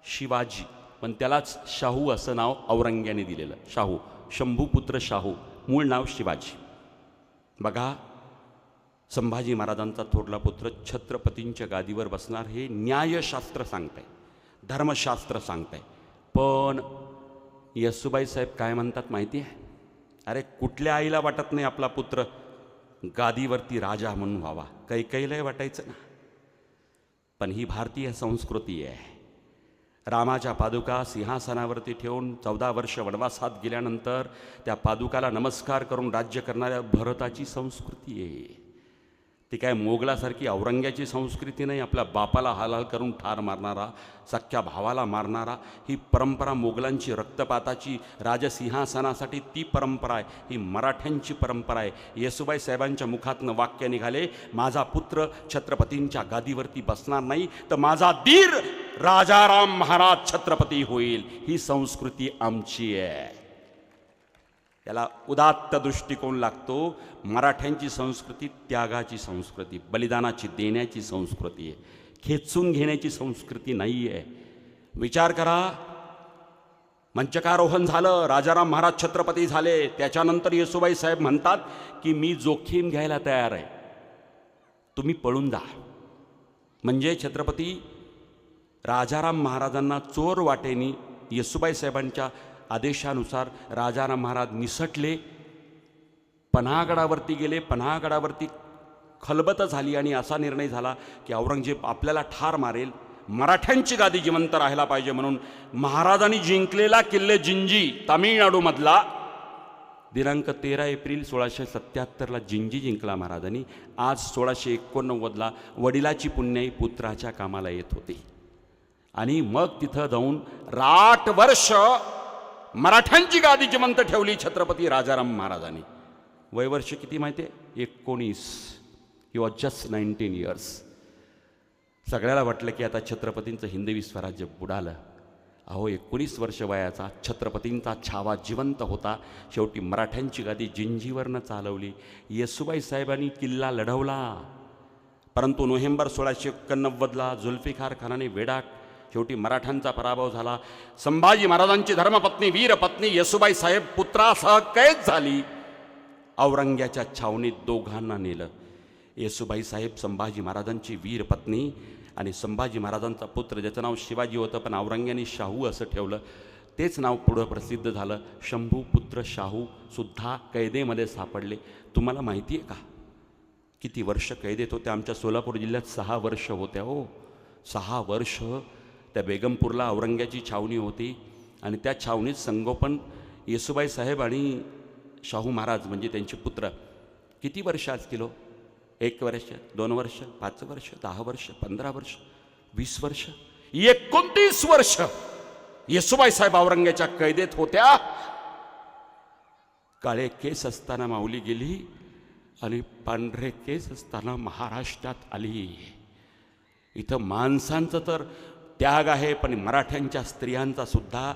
शिवाजी, पण त्यालाच शाहू असं नाव औरंग्याने दिलेलं. शाहू, शंभूपुत्र शाहू, मूळ नाव शिवाजी. बघा, संभाजी महाराजांचा थोरला पुत्र छत्रपतींच्या गादीवर बसणार हे न्यायशास्त्र सांगतंय, धर्मशास्त्र सांगतंय. पण येसुबाई साहेब काय म्हणतात माहिती आहे? अरे कुठल्या आईला वाटत नाही आपला पुत्र गादीवरती राजा म्हणून व्हावा? कैकेयीलाही वाटायचं ना. पण ही भारतीय संस्कृती आहे. रामाच्या पादुका सिंहासनावरती ठेवून 14 वर्ष वनवासात गेल्यानंतर त्या पादुकाला नमस्कार करून राज्य करणाऱ्या भरताची संस्कृती आहे. ती काय मोगलासारखी औरंग्याची संस्कृती नाही. आपल्या बापाला हाल करून ठार मारणारा, सख्या भावाला मारणारा, ही परंपरा मोगलांची, रक्तपाताची, राजसिंहासनासाठी ती परंपरा आहे. ही मराठ्यांची परंपरा आहे. येसुबाई साहेबांच्या मुखातनं वाक्य निघाले, माझा पुत्र छत्रपतींच्या गादीवरती बसणार नाही तर माझा दीर राजाराम महाराज छत्रपती होईल. ही संस्कृती आमची आहे. याला उदात्त दृष्टिकोन लागतो. मराठ्यांची संस्कृती त्यागाची संस्कृती, बलिदानाची, देण्याची संस्कृती आहे. खेचून घेण्याची संस्कृती नाही आहे. विचार करा, मंचकारोहण झालं, राजाराम महाराज छत्रपती झाले, त्याच्यानंतर येसुबाई साहेब म्हणतात की मी जोखीम घ्यायला तयार आहे, तुम्ही पळून जा. म्हणजे छत्रपती राजाराम महाराजांना चोर वाटेनी येसुबाई साहेबांच्या आदेशानुसार राजाराम महाराज निसटले, पन्हागडावरती गेले. पन्हागडावरती खलबत झाली आणि असा निर्णय झाला की औरंगजेब आपल्याला ठार मारेल, मराठ्यांची गादी जिवंत राहायला पाहिजे म्हणून महाराजांनी जिंकलेला किल्ले जिंजी तामिळनाडूमधला दिनांक 13 एप्रिल 1677ला जिंजी जिंकला महाराजांनी. आज 1689ला वडिलाची पुण्याई पुत्राच्या कामाला येत होती आणि मग तिथं जाऊन 8 वर्ष मराठ्यांची गादी जिवंत ठेवली छत्रपती राजाराम महाराजांनी. वयवर्ष किती माहिती आहे? 19. He was just 19 years. सगळ्याला वाटलं की आता छत्रपतींचं हिंदवी स्वराज्य बुडालं. अहो 19 वर्ष वयाचा छत्रपतींचा छावा जिवंत होता. शेवटी मराठ्यांची गादी जिंजीवरनं चालवली. येसुबाई साहेबांनी किल्ला लढवला, परंतु नोव्हेंबर 1689ला जुल्फिकार खानाने वेडाट शेवटी मराठ्यांचा पराभव झाला. संभाजी महाराजांची धर्मपत्नी वीरपत्नी येसुबाई साहेब पुत्रासह कैद झाली. औरंग्याच्या छावणीत दोघांना नेलं. येसुबाई साहेब संभाजी महाराजांची वीरपत्नी आणि संभाजी महाराजांचा पुत्र, ज्याचं नाव शिवाजी होतं पण औरंग्याने शाहू असं ठेवलं, तेच नाव पुढं प्रसिद्ध झालं. शंभू पुत्र शाहू सुद्धा कैदेमध्ये सापडले. तुम्हाला माहिती आहे का किती वर्ष कैदेत होते? आमच्या सोलापूर जिल्ह्यात 6 वर्ष होत्या. हो, 6 वर्ष त्या बेगमपूरला औरंग्याची छावणी होती आणि त्या छावणीत संगोपन येसुबाई साहेब आणि शाहू महाराज म्हणजे त्यांचे पुत्र किती वर्ष असतील? 1 वर्ष, 2 वर्ष, 5 वर्ष, 10 वर्ष, 15 वर्ष, 20 वर्ष, 29 वर्ष येसुबाई साहेब औरंग्याच्या कैदेत होत्या. काळे केस असताना माऊली गेली आणि पांढरे केस असताना महाराष्ट्रात आली. इथं माणसांचं तर त्याग आहे, पण मराठ्यांच्या स्त्रियांचा सुद्धा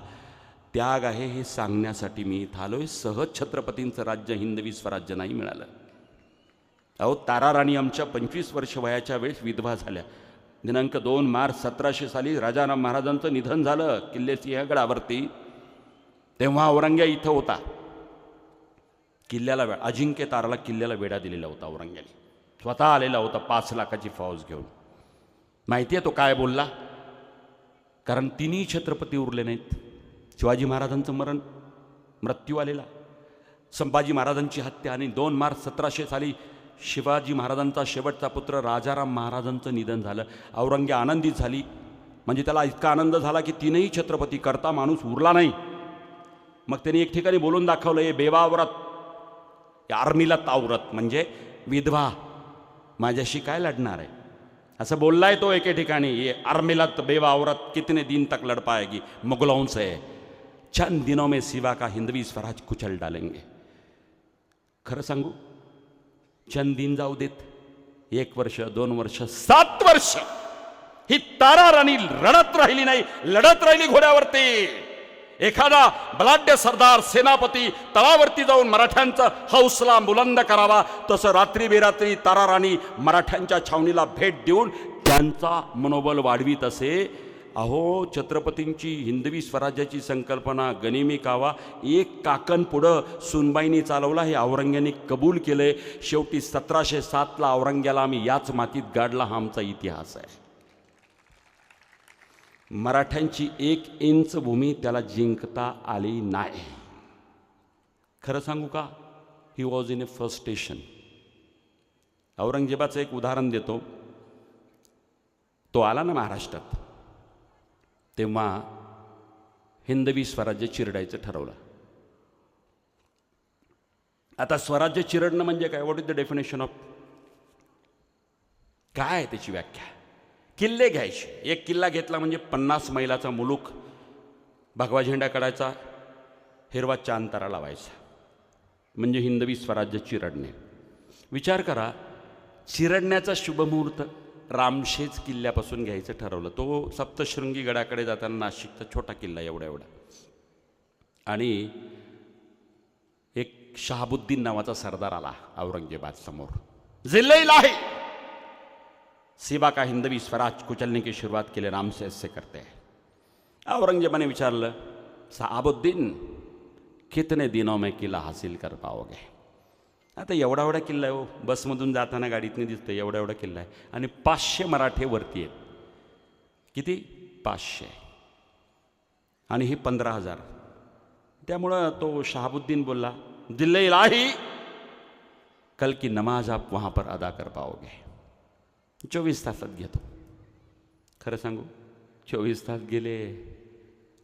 त्याग आहे हे सांगण्यासाठी मी इथं आलोय. सहज छत्रपतींचं राज्य हिंदवी स्वराज्य नाही मिळालं. अहो ताराराणी आमच्या 25 वर्ष वयाच्या वेळेस विधवा झाल्या. दिनांक 2 मार्च 1700 साली राजाराम महाराजांचं निधन झालं किल्ले सिंहगडावरती. तेव्हा औरंग्या इथं होता. किल्ल्याला अजिंक्य ताराला किल्ल्याला वेढा दिलेला होता औरंग्याने. स्वतः आलेला होता 5 लाखाची फौज घेऊन. माहिती आहे तो काय बोलला? कारण तिन्ही छत्रपती उरले नाहीत. शिवाजी महाराजांचं मृत्यू आलेला, संभाजी महाराजांची हत्या आणि 2 मार्च 1700 साली शिवाजी महाराजांचा शेवटचा पुत्र राजाराम महाराजांचं निधन झालं. औरंग्या आनंदित झाली. म्हणजे त्याला इतका आनंद झाला की तीनही छत्रपती करता माणूस उरला नाही. मग त्यांनी एक ठिकाणी बोलून दाखवलं, हे बेवावरत आर्मीला तावरत म्हणजे विधवा माझ्याशी काय लढणार आहे असं बोललाय तो एके ठिकाणी. ये आर्मीलत बेवावरत कितने दिन तक लड़ पाएगी मुगलों से, चंद दिनों में सिवा का हिंदवी स्वराज कुचल डालेंगे. खरं सांगू, चंद दिन जाऊ देत, 1 वर्ष, 2 वर्ष, 7 वर्ष ही ताराराणी रडत राहिली नाही, लढत राहिली घोड्यावरती. एखादा बलाढ्य सरदार सेनापती तळावरती जाऊन मराठ्यांचा हौसला बुलंद करावा, तसं रात्री बेरात्री ताराराणी मराठ्यांच्या छावणीला भेट देऊन त्यांचा मनोबल वाढवीत असे. अहो छत्रपतींची हिंदवी स्वराज्याची संकल्पना गनिमी कावा एक काकण पुढं सुनबाईंनी चालवला, हे औरंग्याने कबूल केले. शेवटी 1707ला औरंग्याला आम्ही याच मातीत गाडला. हा आमचा इतिहास आहे. मराठ्यांची 1 इंच भूमी त्याला जिंकता आली नाही. खरं सांगू का, he was in a first station. औरंगजेबाचं एक उदाहरण देतो. तो आला ना महाराष्ट्रात, तेव्हा हिंदवी स्वराज्य चिरडायचं ठरवलं. आता स्वराज्य चिरडणं म्हणजे काय? What is the definition of, काय आहे त्याची व्याख्या? किल्ले घ्यायचे. एक किल्ला घेतला म्हणजे 50 मैलाचा मुलूक, भगवा झेंडा काढायचा, हिरवा चांतारा लावायचा, म्हणजे हिंदवी स्वराज्य चिरडणे. विचार करा, चिरडण्याचा शुभमुहूर्त रामशेज किल्ल्यापासून घ्यायचं ठरवलं. तो सप्तशृंगी गडाकडे जाताना नाशिकचा छोटा किल्ला एवढा एवढा. आणि एक शहाबुद्दीन नावाचा सरदार आला औरंगजेबाद समोर. जिल्हा-ए-इलाही सिवा का हिंदवी स्वराज कुचलने की शुरुआत के लिए रामसेस से करते हैं। औरंगजेबाने विचारलं, साहबुद्दीन कितने दिनों में किला हासिल कर पाओगे? आता एवढा एवढा किल्ला आहे हो, बसमधून जाताना गाडीतनं दिसतं एवढा एवढा किल्ला आहे, आणि 500 मराठे वरती आहेत. किती? 500, आणि ही 15,000. त्यामुळं तो शहाबुद्दीन बोलला, दिल्ले इलाही कल की नमाज आप वहाँ पर अदा कर पाओगे. 24 तासात घेतो. खरं सांगू, 24 तास गेले,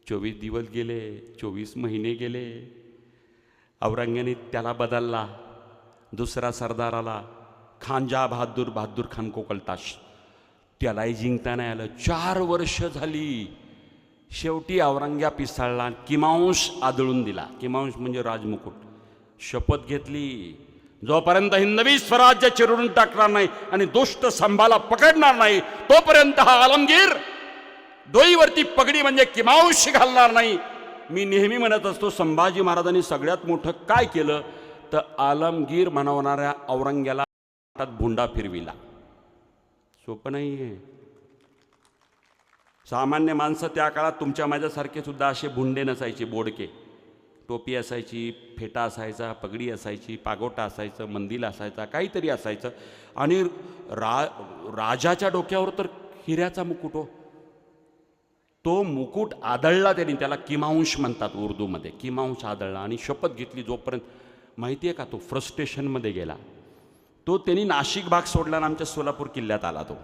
24 दिवस गेले, 24 महिने गेले. औरंग्याने त्याला बदलला, दुसरा सरदार आला, खानजा बहादूर खान कोकलताश. त्यालाही जिंकता नाही आलं. 4 वर्ष झाली. शेवटी औरंग्या पिसाळला, किमांश आदळून दिला. किमांश म्हणजे राजमुकुट. शपथ घेतली, जोपर्यंत हिंदवी स्वराज्य चिरडून टाकणार नाही आणि दुष्ट संभाला पकडणार नाही तोपर्यंत हा आलमगीर डोईवरती पगडी म्हणजे किमांश घालणार नाही. मी नेहमी म्हणत असतो, संभाजी महाराजांनी सगळ्यात मोठं काय केलं तर आलमगीर म्हणवणाऱ्या औरंग्याला हातात भुंडा फिरविला. सोपं नाही आहे. सामान्य माणसं त्या काळात तुमच्या माझ्यासारखे सुद्धा असे भुंडे नसायचे. बोडके टोपी असायची, फेटा असायचा, पगडी असायची, पागोटा असायचं, मंदिल असायचा, काहीतरी असायचं. आणि राजाच्या डोक्यावर तर हिऱ्याचा मुकुट हो. तो मुकुट आदळला त्यांनी, त्याला किमांश म्हणतात उर्दूमध्ये. किमांश आदळला आणि शपथ घेतली. जोपर्यंत माहिती आहे का, तो फ्रस्ट्रेशनमध्ये गेला. तो त्यांनी नाशिक भाग सोडला आणि आमच्या सोलापूर किल्ल्यात आला. तो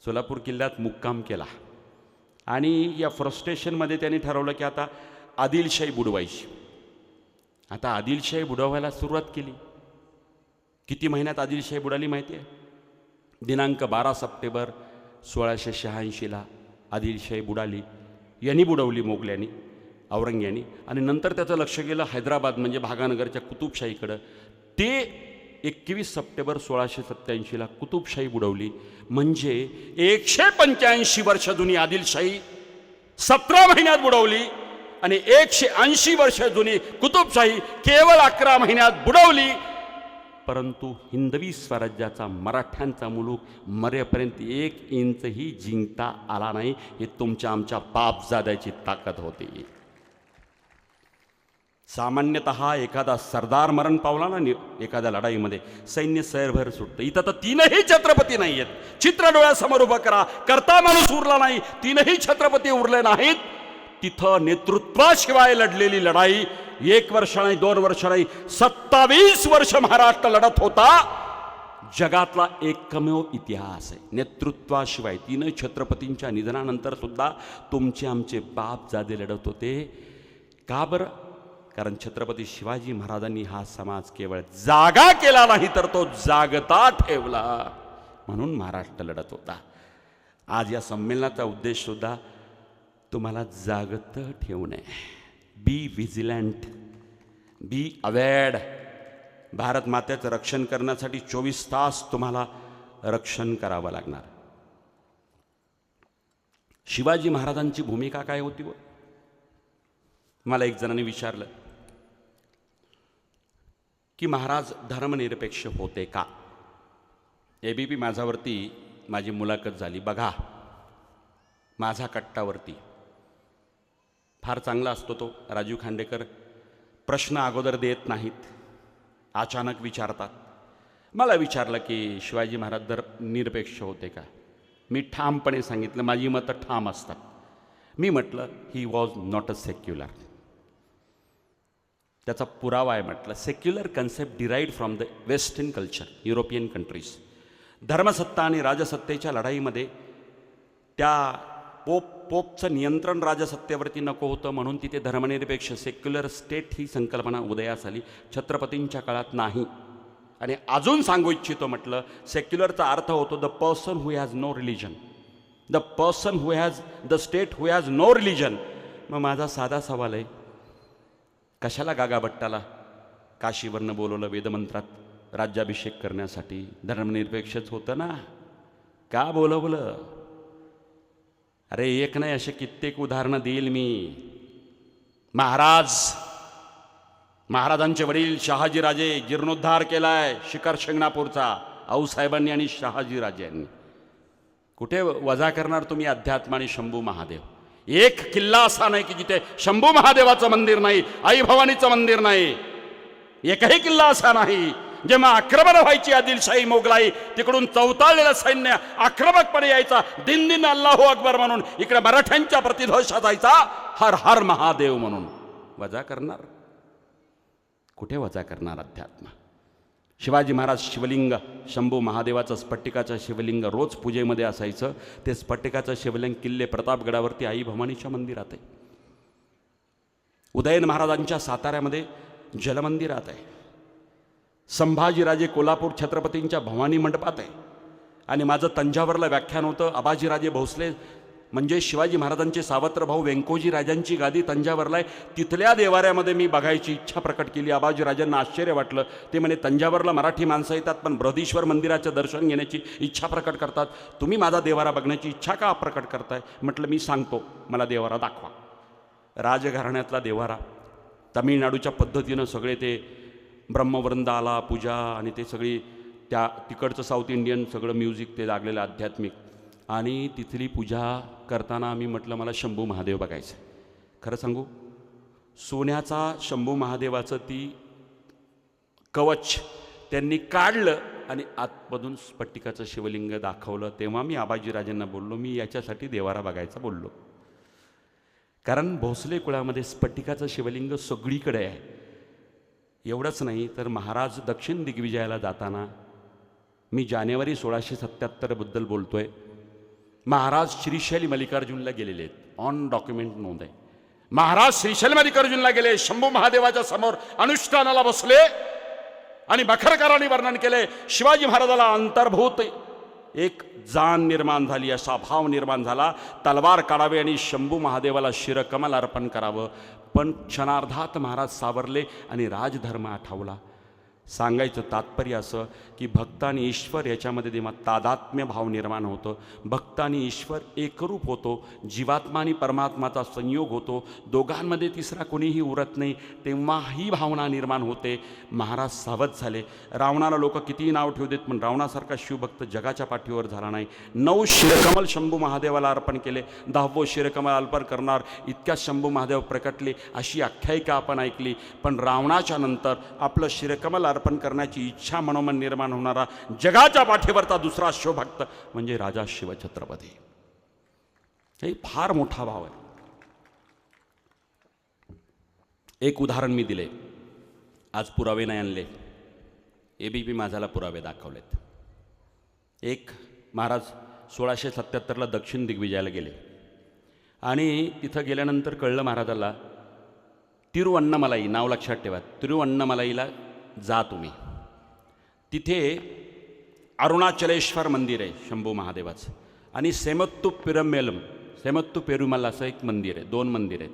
सोलापूर किल्ल्यात मुक्काम केला आणि या फ्रस्ट्रेशनमध्ये त्यांनी ठरवलं की आता आदिलशाही बुडवायची. आता आदिलशाही बुडवायला सुरुवात केली. किती महिन्यात आदिलशाही बुडाली माहिती आहे? दिनांक 12 सप्टेंबर 1686ला आदिलशाही बुडाली. यांनी बुडवली, मोगल्यांनी, औरंग्यांनी. आणि नंतर त्याचं लक्ष गेलं हैदराबाद म्हणजे भागानगरच्या कुतुबशाहीकडं. ते 21 सप्टेंबर 1687ला कुतुबशाही बुडवली. म्हणजे 185 वर्ष जुनी आदिलशाही 17 महिन्यात बुडवली आणि 180 वर्ष जुनी कुतुबशाही केवळ 11 महिन्यात बुडवली. परंतु हिंदवी स्वराज्याचा, मराठ्यांचा मुलूक मरेपर्यंत 1 इंचही जिंकता आला नाही. हे तुमच्या आमच्या बापजाद्याची ताकद होती. सामान्यतः एखादा सरदार मरण पावला ना एखाद्या लढाईमध्ये, सैन्य सैरभर सुटतं. इथं तर 3ही छत्रपती नाही आहेत. चित्र डोळ्यासमोर उभं करा, करता माणूस उरला नाही. 3ही छत्रपती उरले नाहीत. तिथं नेतृत्वाशिवाय लढलेली लढाई 1 वर्ष नाही, 2 वर्ष नाही, 27 वर्ष महाराष्ट्र लढत होता. जगातला एकमेव इतिहास आहे. नेतृत्वाशिवाय 3 छत्रपतींच्या निधनानंतर सुद्धा तुमचे आमचे बापजादे लढत होते. का बरं? कारण छत्रपती शिवाजी महाराजांनी हा समाज केवळ जागा केला नाही तर तो जागता ठेवला. म्हणून महाराष्ट्र लढत होता. आज या संमेलनाचा उद्देश सुद्धा तुम्हाला जागत ठेवणे. बी विजिलंट, बी अवेअर्ड. भारत मातेचं रक्षण करण्यासाठी 24 तास तुम्हाला रक्षण करावं लागणार. शिवाजी महाराजांची भूमिका काय होती? मला एक जणांनी विचारलं की महाराज धर्मनिरपेक्ष होते का? ABP माझ्यावरती माझी मुलाखत झाली. बघा, माझा कट्टावरती फार चांगला असतो तो. राजीव खांडेकर प्रश्न अगोदर देत नाहीत, अचानक विचारतात. मला विचारलं की शिवाजी महाराज धर्मनिरपेक्ष होते का? मी ठामपणे सांगितलं, माझी मतं ठाम असतात. मी म्हटलं he was not a secular. त्याचा पुरावा आहे म्हटलं. Secular concept derived from the western culture, European countries. धर्मसत्ता आणि राजसत्तेच्या लढाईमध्ये त्या पोपचं नियंत्रण राजसत्तेवरती नको होतं, म्हणून तिथे धर्मनिरपेक्ष सेक्युलर स्टेट ही संकल्पना उदयास आली. छत्रपतींच्या काळात नाही. आणि अजून सांगू इच्छितो म्हटलं, सेक्युलरचा अर्थ होतो the person who has no religion, the person who has the state who has no religion. मग माझा साधा सवाल आहे, कशाला गागाभट्टाला काशीवरनं बोलवलं वेदमंत्रात राज्याभिषेक करण्यासाठी? धर्मनिरपेक्षच होतं ना, का बोलवलं? अरे एक नाही, असे कित्येक उदाहरणं देईल मी. महाराजांचे वडील शहाजीराजे जीर्णोद्धार केलाय शिखर शिंगणापूरचा, आऊसाहेबांनी आणि शहाजीराजे यांनी. कुठे वजा करणार तुम्ही अध्यात्म आणि शंभू महादेव? एक किल्ला असा नाही की जिथे शंभू महादेवाचं मंदिर नाही, आई भवानीचं मंदिर नाही. एकही किल्ला असा नाही. जेव्हा आक्रमण व्हायची आदिलशाही मोगलाई, तिकडून चौताळलेलं सैन्य आक्रमकपणे यायचा, दिन दिन अल्लाहू अकबर म्हणून, इकडे मराठ्यांच्या प्रतिध्वज जायचा हर हर महादेव म्हणून. वजा करणार कुठे? वजा करणार अध्यात्म? शिवाजी महाराज शिवलिंग, शंभू महादेवाचं स्फटिकाचं शिवलिंग रोज पूजेमध्ये असायचं. ते स्फटिकाचं शिवलिंग किल्ले प्रतापगडावरती आई भवानीच्या मंदिरात आहे. उदयन महाराजांच्या साताऱ्यामध्ये जलमंदिरात आहे. संभाजीराजे कोल्हापूर छत्रपतींच्या भवानी मंडपात आहे. आणि माझं तंजावरला व्याख्यान होतं. आबाजीराजे भोसले म्हणजे शिवाजी महाराजांचे सावत्र भाऊ व्यंकोजी राजांची गादी तंजावरला आहे. तिथल्या देवाऱ्यामध्ये मी बघायची इच्छा प्रकट केली. आबाजीराजांना आश्चर्य वाटलं. ते म्हणे तंजावरला मराठी माणसं येतात पण बृहदीश्वर मंदिराचं दर्शन घेण्याची इच्छा प्रकट करतात, तुम्ही माझा देवारा बघण्याची इच्छा का प्रकट करताय? म्हटलं मी सांगतो, मला देवारा दाखवा. राजघराण्यातला देवारा, तमिळनाडूच्या पद्धतीनं सगळे ते ब्रह्मवृंद आला, पूजा आणि ते सगळी त्या तिकडचं साऊथ इंडियन सगळं म्युझिक ते लागलेलं आध्यात्मिक. आणि तिथली पूजा करताना आम्ही म्हटलं मला शंभू महादेव बघायचं. खरं सांगू, सोन्याचा शंभू महादेवाचं ती कवच त्यांनी काढलं आणि आतमधून स्फटिकाचं शिवलिंग दाखवलं. तेव्हा मी आबाजीराजांना बोललो, मी याच्यासाठी देवारा बघायचा बोललो. कारण भोसले कुळामध्ये स्फटिकाचं शिवलिंग सगळीकडे आहे. एवढंच नाही तर महाराज दक्षिण दिग्विजयाला जाताना, मी जानेवारी 1677 बद्दल बोलतोय, महाराज श्रीशैल मल्लिकार्जुनला गेलेले आहेत. ऑन डॉक्युमेंट नोंद आहे. महाराज श्रीशैल मल्लिकार्जुनला गेले, शंभू महादेवाच्या समोर अनुष्ठानाला बसले आणि बखरकरांनी वर्णन केले. शिवाजी महाराजाला अंतर्भूत एक जाण निर्माण झाली, असा भाव निर्माण झाला, तलवार काढावी आणि शंभू महादेवाला शिरकमल अर्पण करावं. पण क्षणार्धात महाराज सावरले आणि राजधर्म आठवला. सांगायचं तात्पर्य असं की भक्त आणि ईश्वर याच्यामध्ये जेव्हा तादात्म्य भाव निर्माण होतं, भक्त आणि ईश्वर एकरूप होतो, जीवात्मा आणि परमात्माचा संयोग होतो, दोघांमध्ये तिसरा कोणीही उरत नाही, तेव्हा ही भावना निर्माण होते. महाराज सावध झाले. रावणाला लोक कितीही नाव ठेवू देत, पण रावणासारखा शिवभक्त जगाच्या पाठीवर झाला नाही. 9 शिरकमल शंभू महादेवाला अर्पण केले. 10वं शिरकमल अर्पण करणार इतक्या शंभू महादेव प्रकटले अशी आख्यायिका आपण ऐकली. पण रावणाच्या नंतर आपलं शिरकमल अर्पण करण्याची इच्छा मनोमन निर्माण होणारा जगाच्या पाठीवरचा दुसरा शिवभक्त म्हणजे राजा शिवछत्रपती. हे फार मोठा भाव आहे. एक उदाहरण मी दिले, आज पुरावे नाही आणले, एबीपी माझाला पुरावे दाखवलेत. एक, महाराज 1677ला दक्षिण दिग्विजयाला गेले आणि तिथं गेल्यानंतर कळलं महाराजाला, तिरुवण्णमलाई नाव लक्षात ठेवा, तिरुवण्णमलाईला जा तुम्ही. तिथे अरुणाचलेश्वर मंदिर आहे शंभू महादेवाचं, आणि सेमत्तू पिरमेलम, सेमत्तू पेरुमल असं एक मंदिर आहे. 2 मंदिर आहेत.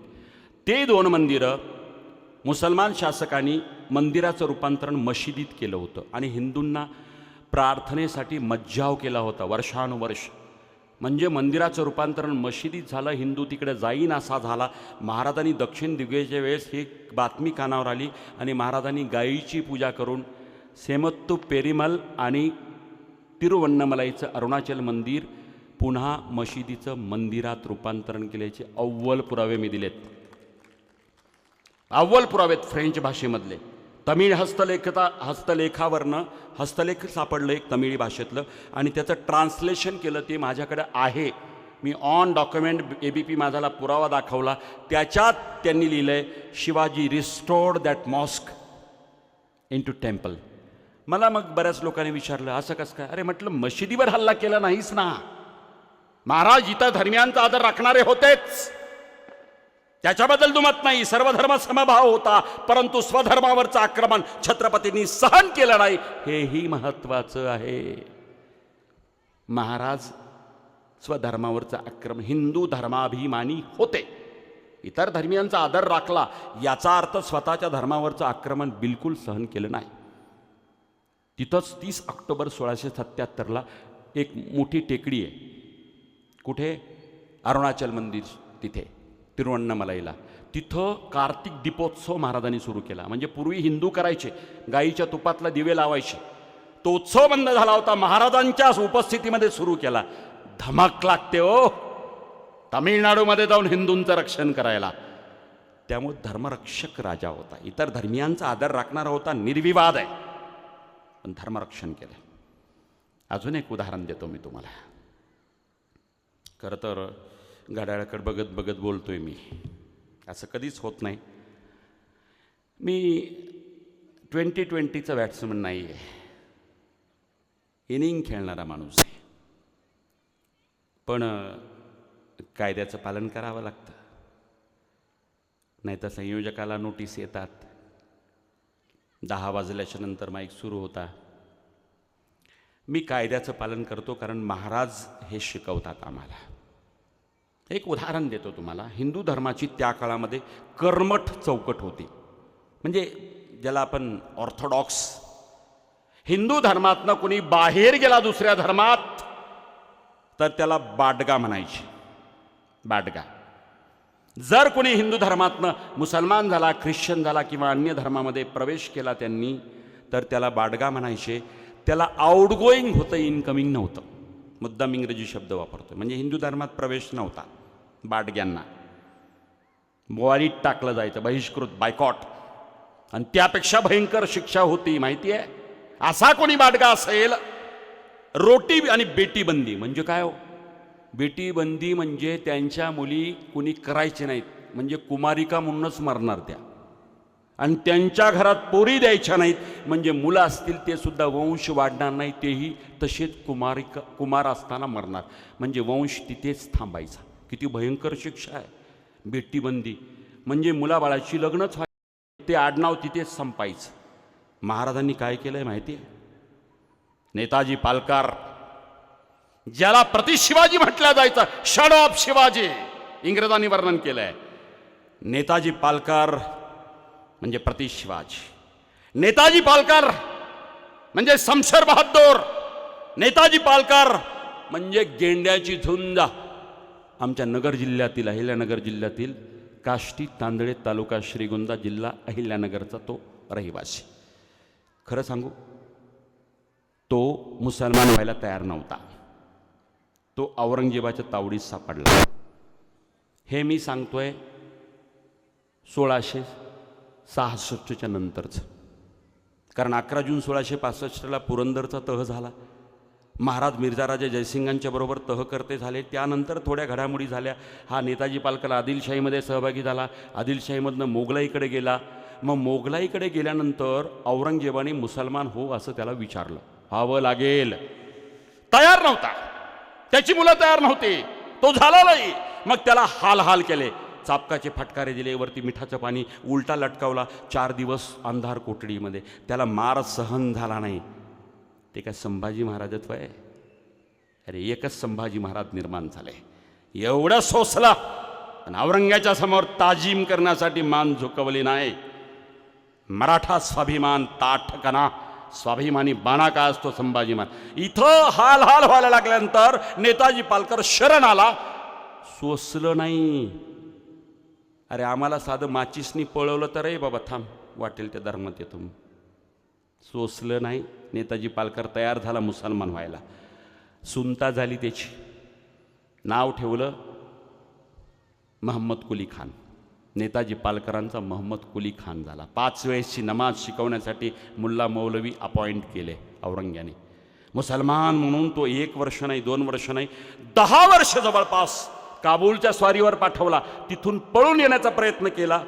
ते 2 मंदिरं मुसलमान शासकांनी मंदिराचं रूपांतरण मशिदीत केलं होतं आणि हिंदूंना प्रार्थनेसाठी मज्जाव केला होता वर्षानुवर्ष. म्हणजे मंदिराचं रूपांतरण मशिदीत झालं, हिंदू तिकडे जाईन असा झाला. महाराजांनी दक्षिण दिग्विजयाच्या वेळेस ही बातमी कानावर आली आणि महाराजांनी गायीची पूजा करून सेमत्तू पेरिमल आणि तिरुवण्णमलाईचं अरुणाचल मंदिर पुन्हा मशिदीचं मंदिरात रूपांतरण केल्याचे अव्वल पुरावे मी दिलेत. अव्वल पुरावेत फ्रेंच भाषेमधले. तमिळ हस्तलेखावरनं हस्तलेख सापडलं एक तमिळी भाषेतलं आणि त्याचं ट्रान्सलेशन केलं, ते माझ्याकडे आहे. मी ऑन डॉक्युमेंट एबीपी माझाला पुरावा दाखवला. त्याच्यात त्यांनी लिहिलं आहे, Shivaji restored that mosque into temple. मला मग बऱ्याच लोकांनी विचारलं असं कसं काय? अरे म्हटलं, मशिदीवर हल्ला केला नाहीच ना. महाराज इतर धर्मियांचा आदर राखणारे होतेच, त्याच्याबद्दल दुमत नाही. सर्वधर्म समभाव होता, परंतु स्वधर्मावरचं आक्रमण छत्रपतींनी सहन केलं नाही, हेही महत्त्वाचं आहे. महाराज स्वधर्मावरचं आक्रमण, हिंदू धर्माभिमानी होते, इतर धर्मियांचा आदर राखला, याचा अर्थ स्वतःच्या धर्मावरचं आक्रमण बिलकुल सहन केलं नाही. तिथंच 30 ऑक्टोबर 1677ला एक मोठी टेकडी आहे. कुठे? अरुणाचल मंदिर तिथे तिरुवण्णमलाईला. तिथं कार्तिक दीपोत्सव महाराजांनी सुरू केला. म्हणजे पूर्वी हिंदू करायचे, गाईच्या तुपातला दिवे लावायचे. तो उत्सव बंद झाला होता, महाराजांच्या उपस्थितीमध्ये सुरू केला. धमक लागते हो तामिळनाडूमध्ये जाऊन हिंदूंचं रक्षण करायला. त्यामुळे धर्मरक्षक राजा होता, इतर धर्मियांचा आदर राखणारा होता, निर्विवाद आहे, पण धर्मरक्षण केलं. अजून एक उदाहरण देतो मी तुम्हाला. खरं तर घड्याळाकडे बघत बघत बोलतोय मी, असं कधीच होत नाही. मी 2020चा बॅट्समन नाही आहे, इनिंग खेळणारा माणूस आहे. पण कायद्याचं पालन करावं लागतं, नाही तर संयोजकाला नोटीस येतात. 10 वाजल्याच्या नंतर माईक सुरू होता. मी कायद्याचं पालन करतो, कारण महाराज हे शिकवतात आम्हाला. एक उदाहरण देतो तुम्हाला. हिंदू धर्माची त्या काळामध्ये कर्मठ चौकट होती, म्हणजे ज्याला आपण ऑर्थोडॉक्स. हिंदू धर्मातनं कोणी बाहेर गेला दुसऱ्या धर्मात तर त्याला बाडगा म्हणायचे, बाडगा. जर कोणी हिंदू धर्मातनं मुसलमान झाला, ख्रिश्चन झाला किंवा अन्य धर्मामध्ये प्रवेश केला त्यांनी, तर त्याला बाडगा म्हणायचे. त्याला आउटगोईंग होतं, इनकमिंग नव्हतं. मुद्दाम इंग्रजी शब्द वापरतो, म्हणजे हिंदू धर्मात प्रवेश नव्हता बाडग्यांना. मोवारीत टाकलं जायचं, बहिष्कृत, बायकॉट. आणि त्यापेक्षा भयंकर शिक्षा होती माहिती आहे. असा कोणी बाडगा असेल. रोटी आणि बेटीबंदी म्हणजे काय हो? बेटीबंदी म्हणजे त्यांच्या मुली कुणी करायचे नाहीत, म्हणजे कुमारिका म्हणूनच मरणार त्या. आणि त्यांच्या घरात पोरी द्यायच्या नाहीत, म्हणजे मुलं असतील ते सुद्धा वंश वाढणार नाही, तेही तसेच कुमार असताना मरणार, म्हणजे वंश तिथेच थांबायचा. किती भयंकर शिक्षा आहे. बेटीबंदी म्हणजे मुलाबाळाची लग्नच व्हायची, ते आडनाव तिथेच संपायचं. महाराजांनी काय केलंय माहिती आहे? नेताजी पालकर, ज्याला प्रतिशिवाजी म्हटलं जायचं, शन ऑफ शिवाजी, इंग्रजांनी वर्णन केलंय. नेताजी पालकर म्हणजे प्रतिशिवाजी. नेताजी पालकर म्हणजे शमशेर बहादूर. नेताजी पालकर म्हणजे गेंड्याची झुंज. आमच्या नगर जिल्ह्यातील, अहिल्यानगर जिल्ह्यातील काष्टी तांदळे तालुका श्रीगोंदा जिल्हा अहिल्यानगरचा तो रहिवासी. खरं सांगू, तो मुसलमान व्हायला तयार नव्हता. तो औरंगजेबाच्या तावडीत सापडला. हे मी सांगतोय 1666च्या नंतरचं, कारण 11 जून 1665ला पुरंदरचा तह झाला. महाराज मिर्झाराजे जयसिंगांच्या बरोबर तहकर्ते झाले. त्यानंतर थोड्या घडामोडी झाल्या. हा नेताजी पालकर आदिलशाहीमध्ये सहभागी झाला. आदिलशाहीमधनं मोगलाईकडे गेला. मग मोगलाईकडे गेल्यानंतर औरंगजेबाने मुसलमान हो असं त्याला विचारलं. व्हावं लागेल. तयार नव्हता, त्याची मुलं तयार नव्हती, तो झाला नाही. मग त्याला हाल हाल केले, चापकाचे फटकारे दिले, वरती मिठाचं पाणी, उलटा लटकावला. 4 दिवस अंधार कोठडीमध्ये. त्याला मार सहन झाला नाही. ते काय संभाजी महाराजत्व आहे? अरे एकच संभाजी महाराज निर्माण झाले. एवढं सोसला, पण औरंग्याच्या समोर ताजीम करण्यासाठी मान झुकवली नाही. मराठा स्वाभिमान ताठकना, स्वाभिमानी बाणा का असतो संभाजी महाराज. इथं हाल हाल व्हायला लागल्यानंतर नेताजी पालकर शरण आला. सोसलं नाही. अरे आम्हाला साधं माचीसनी पळवलं तर रे बाबा थांब, वाटेल त्या धर्मात येतो. सोसलं नाही. नेताजी पालकर तयार झाला मुसलमान व्हायला. सुनता झाली त्याची. नाव ठेवलं महम्मद कुली खान. नेताजी पालकरांचा महम्मद कुली खान झाला. 5 वेळेसची नमाज शिकवण्यासाठी मुल्ला मौलवी अपॉइंट केले औरंग्याने. मुसलमान म्हणून तो 1 वर्ष नाही, 2 वर्ष नाही, 10 वर्ष जवळपास काबूलच्या स्वारीवर पाठवला. तिथून पळून येण्याचा प्रयत्न केला.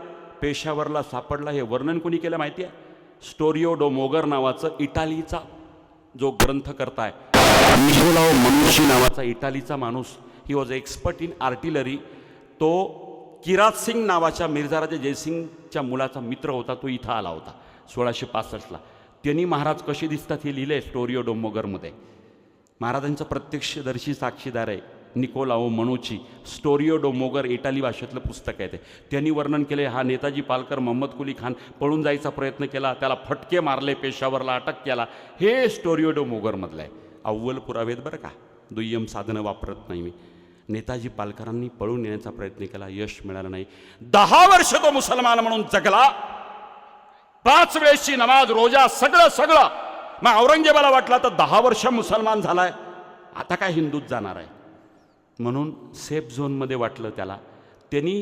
पेशावरला सापडला. हे वर्णन कोणी केलं माहिती आहे? स्टोरिओ डो मोगर नावाचं इटालीचा जो ग्रंथकर्ता आहे, निकोलाओ मनुची नावाचा इटालीचा माणूस. He was expert in artillery. तो किरात सिंग नावाच्या मिर्झाराजे जयसिंगच्या मुलाचा मित्र होता. तो इथं आला होता 1665ला. त्यांनी महाराज कसे दिसतात हे लिहिलं आहे स्टोरिओ डो मोगरमध्ये. महाराजांचा प्रत्यक्षदर्शी साक्षीदार आहे निकोलाओ मनुची. स्टोरिओ डो मोगर इटाली भाषेतलं पुस्तक आहे ते. त्यांनी वर्णन केले, हा नेताजी पालकर महम्मद कुली खान पळून जायचा प्रयत्न केला, त्याला फटके मारले, पेशावरला अटक केला. हे स्टोरिओ डो मोगरमधलं आहे. अव्वल पुरावेत बरं का, दुय्यम साधनं वापरत नाही मी. नेताजी पालकरांनी पळून येण्याचा प्रयत्न केला, यश मिळालं नाही. 10 वर्ष तो मुसलमान म्हणून जगला. 5 वेळेसची नमाज, रोजा, सगळं. मग औरंगजेबाला वाटला तर 10 वर्ष मुसलमान झालाय, आता काय हिंदूत जाणार आहे. म्हणून सेफ झोनमध्ये वाटलं त्याला. त्यांनी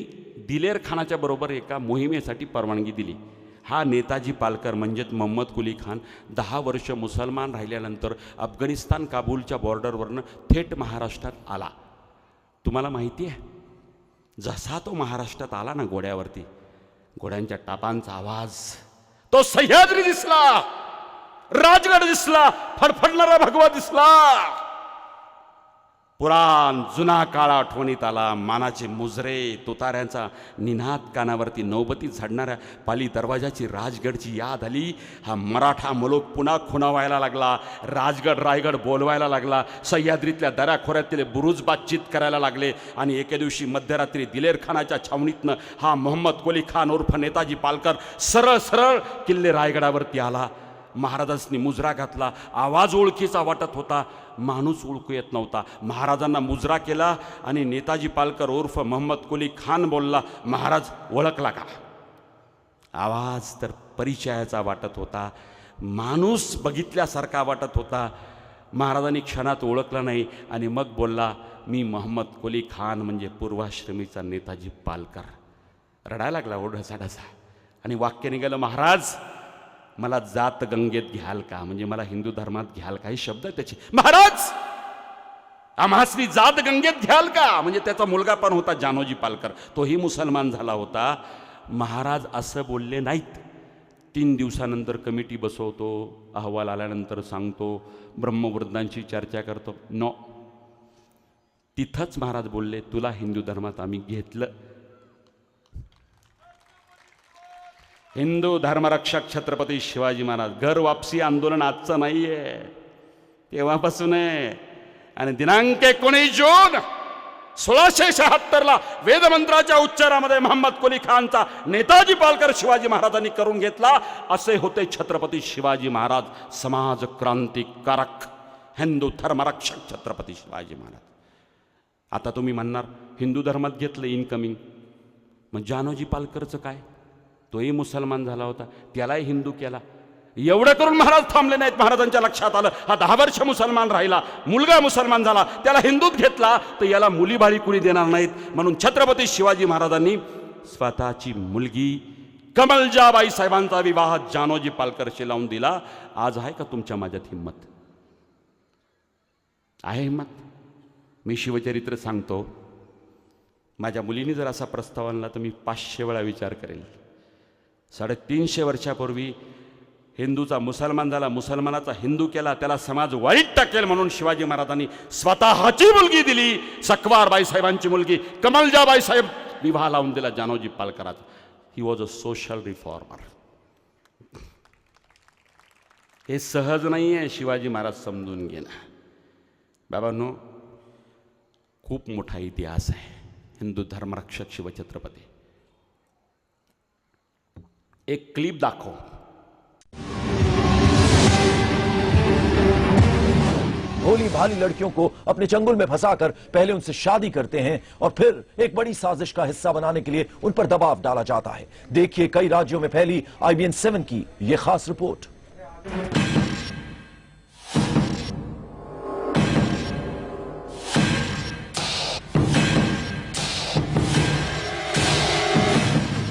दिलेर खानाच्या बरोबर एका मोहिमेसाठी परवानगी दिली. हा नेताजी पालकर म्हणजेच मोहम्मद कुली खान 10 वर्ष मुसलमान राहिल्यानंतर अफगाणिस्तान काबूलच्या बॉर्डरवरनं थेट महाराष्ट्रात आला. तुम्हाला माहिती आहे, जसा तो महाराष्ट्रात आला ना घोड्यावरती, घोड्यांच्या टापांचा आवाज, तो सह्याद्री दिसला, राजगड दिसला, फडफडणारा भगवा दिसला. पुराण जुना काळ आठवणीत आला. मानाचे मुजरे, तुताऱ्यांचा निनाद कानावरती, नौबती झाडणाऱ्या पाली दरवाजाची राजगडची याद आली. हा मराठा मुलूक पुन्हा खुणावायला लागला. राजगड रायगड बोलवायला लागला. सह्याद्रीतल्या दऱ्याखोऱ्यातले बुरुज बातचीत करायला लागले. आणि एके दिवशी मध्यरात्री दिलेर खानाच्या छावणीतनं हा मोहम्मद कुली खान उर्फ नेताजी पालकर सरळ सरळ किल्ले रायगडावरती आला. महाराजांनी मुजरा घातला. आवाज ओळखीचा वाटत होता, माणूस ओळखू येत नव्हता. महाराजांना मुजरा केला आणि नेताजी पालकर उर्फ मोहम्मद कुली खान बोलला. महाराज ओळखला का? आवाज तर परिचयाचा वाटत होता, माणूस बघितल्यासारखा वाटत होता. महाराजांनी क्षणात ओळखला नाही आणि मग बोलला, मी मोहम्मद कुली खान म्हणजे पूर्वाश्रमीचा नेताजी पालकर. रडायला लागला ओढसाढसा आणि वाक्य निघालं, महाराज मला जात गंगेत घ्याल का, म्हणजे मला हिंदू धर्मात घ्याल का, हे शब्द त्याचे. महाराज आम्हासनी जात गंगेत घ्याल का, म्हणजे त्याचा मुलगा पण होता जानोजी पालकर, तोही मुसलमान झाला होता. महाराज असं बोलले नाहीत. 3 दिवसानंतर कमिटी बसवतो, अहवाल आल्यानंतर सांगतो, ब्रह्मवृद्धांची चर्चा करतो. नो, तिथंच महाराज बोलले, तुला हिंदू धर्मात आम्ही घेतलं. हिंदू धर्मरक्षक छत्रपती शिवाजी महाराज. घर वापसी आंदोलन आजचं नाही आहे, तेव्हापासून आहे. आणि दिनांक 19 जून 1676 वेदमंत्राच्या उच्चारामध्ये मोहम्मद कुली खानचा नेताजी पालकर शिवाजी महाराजांनी करून घेतला. असे होते छत्रपती शिवाजी महाराज, समाज क्रांतिकारक, हिंदू धर्मरक्षक छत्रपती शिवाजी महाराज. आता तुम्ही म्हणणार हिंदू धर्मात घेतलं इनकमिंग, मग जानोजी पालकरचं काय? तोही मुसलमान झाला होता, त्यालाही हिंदू केला. एवढं करून महाराज थांबले नाहीत. महाराजांच्या लक्षात आलं, हा 10 वर्ष मुसलमान राहिला, मुलगा मुसलमान झाला, त्याला हिंदूत घेतला तर याला मुलीबाळी कुणी देणार नाहीत. म्हणून छत्रपती शिवाजी महाराजांनी स्वतःची मुलगी कमलजाबाई साहेबांचा विवाह जानोजी पालकरशी लावून दिला. आज आहे का तुमच्या माझ्यात हिंमत? आहे हिंमत? मी शिवचरित्र सांगतो, माझ्या मुलीने जर असा प्रस्ताव आणला तर मी 500 वेळा विचार करेल. 350 वर्षापूर्वी हिंदूचा मुसलमान झाला, मुसलमानाचा हिंदू केला, त्याला समाज वाईट टाकेल म्हणून शिवाजी महाराजांनी स्वतःची मुलगी दिली. सकवारबाई साहेबांची मुलगी कमलजाबाई साहेब विवाह लावून दिला जानोजी पालकराचा. He was a social reformer. हे सहज नाही आहे शिवाजी महाराज समजून घेणं. बाबांनो, खूप मोठा इतिहास आहे हिंदू धर्मरक्षक शिवछत्रपती. एक क्लिप दाखव. भोली भाली लड़कियों को अपने चंगुल में फंसाकर पहले उनसे शादी करते हैं और फिर एक बड़ी साजिश का हिस्सा बनाने के लिए उन पर दबाव डाला जाता है. देखिए कई राज्यों में फैली IBN 7 की ये खास रिपोर्ट.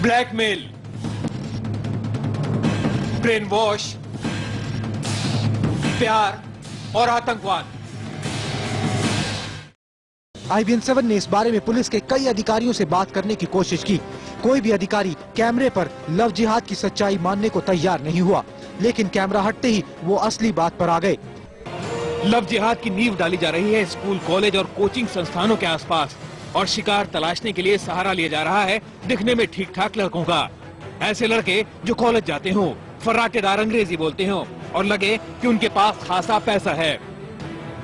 ब्लैकमेल, ब्रेन वॉश, प्यार और आतंकवाद. IBN 7 ने इस बारे में पुलिस के कई अधिकारियों से बात करने की कोशिश की. कोई भी अधिकारी कैमरे पर लव जिहाद की सच्चाई मानने को तैयार नहीं हुआ, लेकिन कैमरा हटते ही वो असली बात पर आ गए. लव जिहाद की नींव डाली जा रही है स्कूल, कॉलेज और कोचिंग संस्थानों के आसपास, और शिकार तलाशने के लिए सहारा लिया जा रहा है दिखने में ठीक ठाक लड़कों का. ऐसे लड़के जो कॉलेज जाते हों, फर्राटेदार अंग्रेजी बोलते हों और लगे कि उनके पास खासा पैसा है.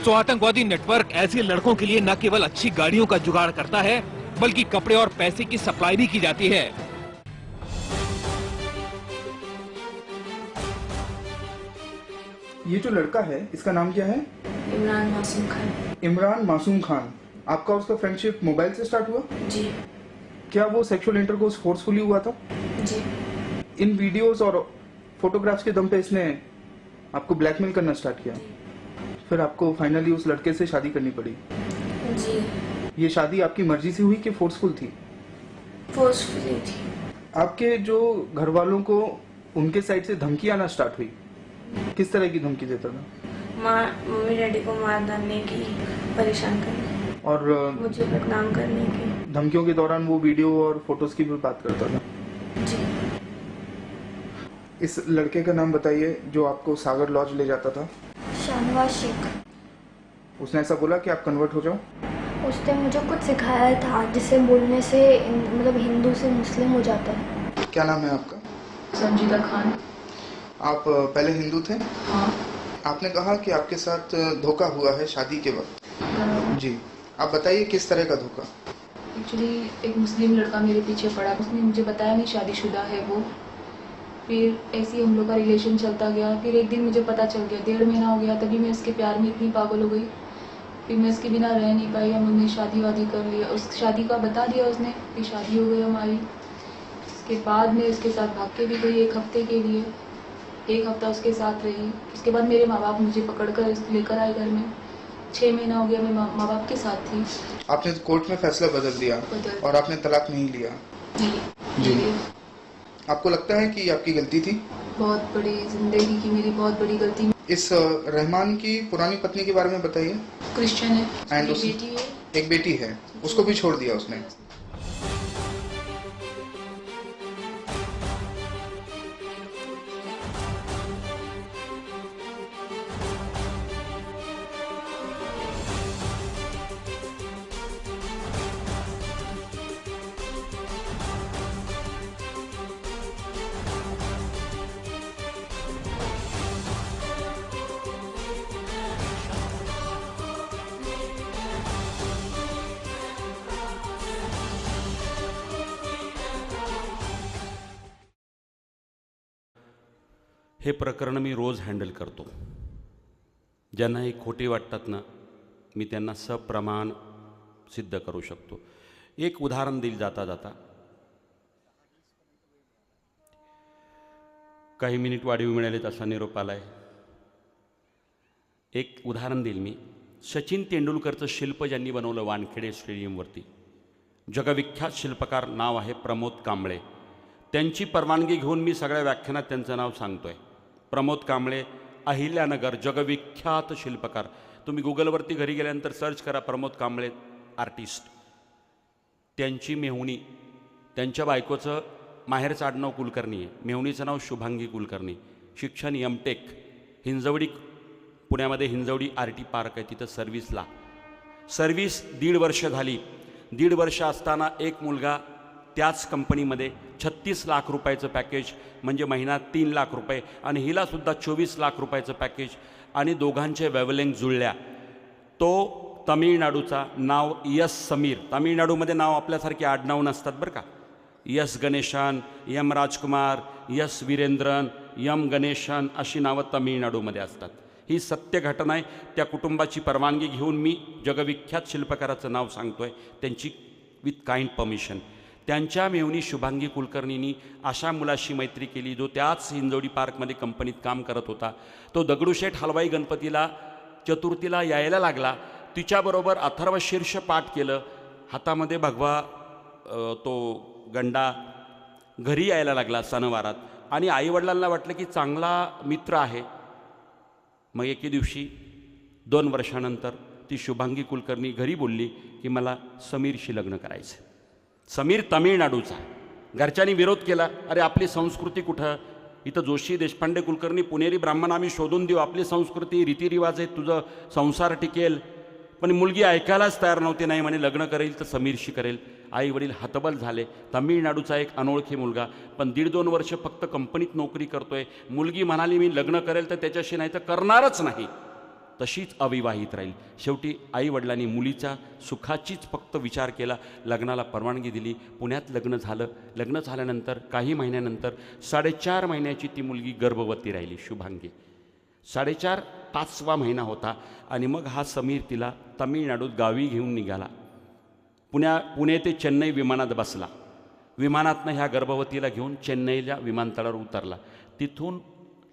तो आतंकवादी नेटवर्क ऐसे लड़कों के लिए न केवल अच्छी गाड़ियों का जुगाड़ करता है, बल्कि कपड़े और पैसे की सप्लाई भी की जाती है. ये जो लड़का है, इसका नाम क्या है? इमरान मासूम खान. इमरान मासूम खान. आपका उसका फ्रेंडशिप मोबाइल से स्टार्ट हुआ? जी. क्या वो सेक्सुअल इंटरकोर्स फोर्सफुली हुआ था? जी. इन वीडियोस और फोटोग्राफ्स के दम पे इसने आपको ब्लैकमेल करना स्टार्ट किया, फिर आपको फाइनली उस लड़के से शादी करनी पड़ी. जी. ये शादी आपकी मर्जी से हुई कि फोर्सफुल थी? फोर्सफुली थी। आपके जो घर वालों को उनके साइड से धमकी आना स्टार्ट हुई, किस तरह की धमकी देता था? मम्मी डैडी को मार डालने की, परेशान करने और मुझे बदनाम करने की। धमकियों के दौरान वो वीडियो और फोटोज की भी बात करता था। जी। इस लड़के का नाम बताइए जो आपको सागर लॉज ले जाता था। शाहनवाज शेख। उसने ऐसा बोला कि आप कन्वर्ट हो जाओ? उसने मुझे कुछ सिखाया था जिसे बोलने से मतलब हिंदू से मुस्लिम हो जाता है। क्या नाम है आपका? संजीदा खान। आप पहले हिंदू थे? हाँ। आपने कहा कि आपके साथ धोखा हुआ है शादी के वक्त। जी, आप बताइए किस तरह का धोखा? एक्चुअली एक मुस्लिम लड़का मेरे पीछे पड़ा, उसने मुझे बताया नहीं शादीशुदा है वो। फिर ऐसे ही हम लोग का रिलेशन चलता गया। फिर एक दिन मुझे पता चल गया, 1.5 महीना हो गया, तभी मैं इसके प्यार में इतनी पागल हो गई। फिर मैं इसके बिना रह नहीं पाई, हम लोग ने शादी वादी कर लिया। उस शादी का बता दिया उसने, फिर शादी हो गई हमारी। उसके बाद मैं उसके साथ भाग के भी गई 1 हफ्ते के लिए। 1 हफ्ता उसके साथ रही। उसके बाद मेरे माँ बाप मुझे पकड़ कर लेकर आए घर में। 6 महीना हो गया मैं माँ बाप के साथ थी। आपने कोर्ट में फैसला बदल दिया और आपने तलाक नहीं लिया? नहीं। जी। आपको लगता है कि ये आपकी गलती थी? बहुत बड़ी जिंदगी की मेरी बहुत बड़ी गलती। इस रहमान की पुरानी पत्नी के बारे में बताइए। क्रिश्चियन है, एंड उसकी बेटी है। एक बेटी है, उसको भी छोड़ दिया उसने? हे प्रकरण मी रोज हँडल करतो. ज्यांना हे खोटी वाटतात ना, मी त्यांना सप्रमाण सिद्ध करू शकतो. एक उदाहरण दिल जाता जाता. काही मिनिट वाढीव मिळाले तसा निरोप आलाय. एक उदाहरण देईल मी. सचिन तेंडुलकरचं शिल्प ज्यांनी बनवलं वानखेडे स्टेडियमवरती, जगविख्यात शिल्पकार नाव आहे प्रमोद कांबळे. त्यांची परवानगी घेऊन मी सगळ्या व्याख्यानात त्यांचं नाव सांगतोय. प्रमोद कांबळे, अहिल्यानगर, जगविख्यात शिल्पकार. तुम्ही गुगलवरती घरी गेल्यानंतर सर्च करा प्रमोद कांबळे आर्टिस्ट. त्यांची मेहुणी, त्यांच्या बायकोचं माहेरचं आडनाव कुलकर्णी आहे, मेहुणीचं नाव शुभांगी कुलकर्णी. शिक्षण एमटेक. हिंजवडी, पुण्यामध्ये हिंजवडी RT पार्क आहे, तिथं सर्व्हिस 1.5 वर्ष झाली. 1.5 वर्ष असताना एक मुलगा त्याच कंपनीमध्ये 36 लाख रुपयाचं पॅकेज, म्हणजे महिना 3 लाख रुपये, आणि हिलासुद्धा 24 लाख रुपयाचं पॅकेज, आणि दोघांचे वेवलेंग जुळल्या. तो तमिळनाडूचा, नाव यस समीर. तामिळनाडूमध्ये नाव आपल्यासारखी आडनाव नसतात बरं का. यस गणेशन, यम राजकुमार, यस वीरेंद्रन, यम गणेशन अशी नावं तामिळनाडूमध्ये असतात. ही सत्य घटना आहे. त्या कुटुंबाची परवानगी घेऊन मी जगविख्यात शिल्पकाराचं नाव सांगतोय, त्यांची विथ काइंड परमिशन. त्यांच्या मेहुणी शुभांगी कुलकर्णींनी अशा मुलाशी मैत्री केली जो त्याच हिंजवडी पार्कमध्ये कंपनीत काम करत होता. तो दगडूशेठ हलवाई गणपतीला चतुर्थीला यायला लागला. तिच्याबरोबर अथर्वशीर्ष पाठ केलं, हातामध्ये भगवा तो गंडा, घरी यायला लागला सणवारात. आणि आईवडिलांना वाटलं की चांगला मित्र आहे. मग एके दिवशी 2 वर्षानंतर ती शुभांगी कुलकर्णी घरी बोलली की मला समीरशी लग्न करायचं. समीर तमिळनाडूचा. घरच्यांनी विरोध केला. अरे आपली संस्कृती कुठं, इथं जोशी देशपांडे कुलकर्णी पुणेरी ब्राह्मण आम्ही शोधून देऊ, आपली संस्कृती रीतिरिवाज आहे, तुझं संसार टिकेल. पण मुलगी ऐकायलाच तयार नव्हती. नाही म्हणे लग्न करेल तर समीरशी करेल. आई वडील हतबल झाले. तामिळनाडूचा एक अनोळखी मुलगा, पण 1.5-2 वर्ष फक्त कंपनीत नोकरी करतोय. मुलगी म्हणाली मी लग्न करेल तर त्याच्याशी, नाही तर करणारच नाही. तशीच अविवाहित राहील. शेवटी आईवडिलांनी मुलीच्या सुखाचीच फक्त विचार केला, लग्नाला परवानगी दिली. पुण्यात लग्न झालं. लग्न झाल्यानंतर काही महिन्यानंतर 4.5 महिन्याची ती मुलगी गर्भवती राहिली शुभांगी. 4.5 5वा महिना होता. आणि मग हा समीर तिला तामिळनाडूत गावी घेऊन निघाला. पुणे ते चेन्नई विमानात बसला. विमानातनं ह्या गर्भवतीला घेऊन चेन्नईला विमानतळावर उतरला. तिथून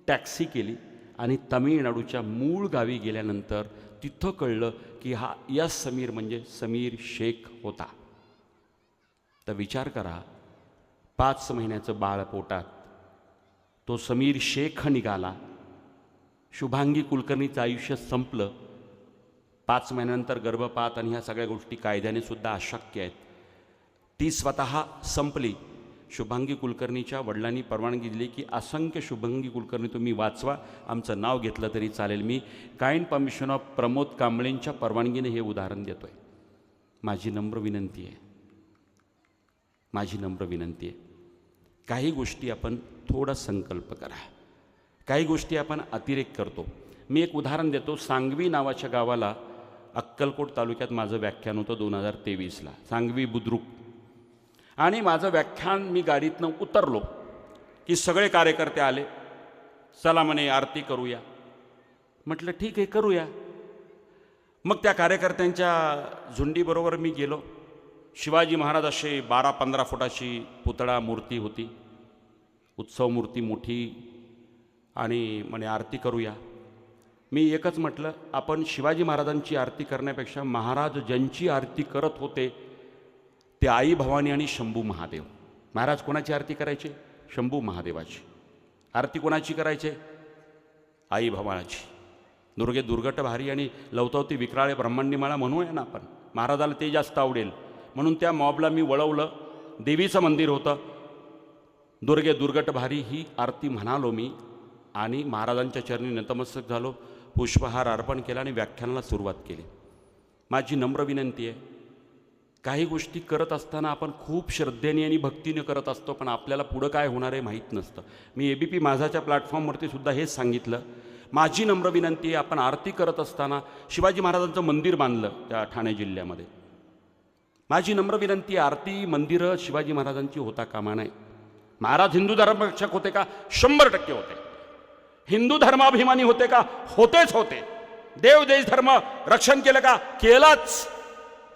टॅक्सी केली आणि तामिळनाडूच्या मूळ गावी गेल्यानंतर तिथं कळलं की हा यस समीर म्हणजे समीर शेख होता. तर विचार करा, 5 महिन्याचं बाळ पोटात, तो समीर शेख निघाला. शुभांगी कुलकर्णीचं आयुष्य संपलं. 5 महिन्यानंतर गर्भपात आणि ह्या सगळ्या गोष्टी कायद्याने सुद्धा अशक्य आहेत. ती स्वतः संपली. शुभांगी कुलकर्णीच्या वडिलांनी परवानगी दिली की असंख्य शुभांगी कुलकर्णी तुम्ही वाचवा, आमचं नाव घेतलं तरी चालेल. मी काइंड परमिशन ऑफ प्रमोद कांबळेंच्या परवानगीने हे उदाहरण देतो आहे. माझी नम्र विनंती आहे, काही गोष्टी आपण थोडा संकल्प करा. काही गोष्टी आपण अतिरेक करतो. मी एक उदाहरण देतो. सांगवी नावाच्या गावाला अक्कलकोट तालुक्यात माझं व्याख्यान होतं 2023ला, सांगवी बुद्रुक. आणि माझं व्याख्यान मी गाडीतनं उतरलो की सगळे कार्यकर्ते आले. चला म्हणे आरती करूया. म्हटलं ठीक आहे करूया. मग त्या कार्यकर्त्यांच्या झुंडीबरोबर मी गेलो. शिवाजी महाराज असे 12-15 फुटाची पुतळा मूर्ती होती, उत्सव मूर्ती मोठी, आणि म्हणे आरती करूया. मी एकच म्हटलं, आपण शिवाजी महाराजांची आरती करण्यापेक्षा महाराज ज्यांची आरती करत होते ते आई भवानी आणि शंभू महादेव. महाराज कोणाची आरती करायचे? शंभू महादेवाची. आरती कोणाची करायचे? आई भवानाची. दुर्गे दुर्गट भारी आणि लवतवती विक्राळे ब्रह्मांडीमाळा म्हणूया ना आपण. महाराजाला ते जास्त आवडेल म्हणून त्या मॉबला मी वळवलं. देवीचं मंदिर होतं. दुर्गे दुर्गट भारी ही आरती म्हणालो मी आणि महाराजांच्या चरणी नतमस्तक झालो, पुष्पहार अर्पण केला आणि व्याख्यानाला सुरुवात केली. माझी नम्र विनंती आहे, काही गोष्टी करत असताना आपण खूप श्रद्धेने आणि भक्तीने करत असतो, पण आपल्याला पुढं काय होणार आहे माहीत नसतं. मी ABP माझाच्या प्लॅटफॉर्मवरती सुद्धा हेच सांगितलं. माझी नम्र विनंती आहे, आपण आरती करत असताना शिवाजी महाराजांचं मंदिर बांधलं त्या ठाणे जिल्ह्यामध्ये. माझी नम्र विनंती आहे, आरती मंदिरं शिवाजी महाराजांची होता कामा नये. महाराज हिंदू धर्मरक्षक होते का? 100% होते. हिंदू धर्माभिमानी होते का? होतेच होते. देव देश धर्म रक्षण केलं का? केलंच.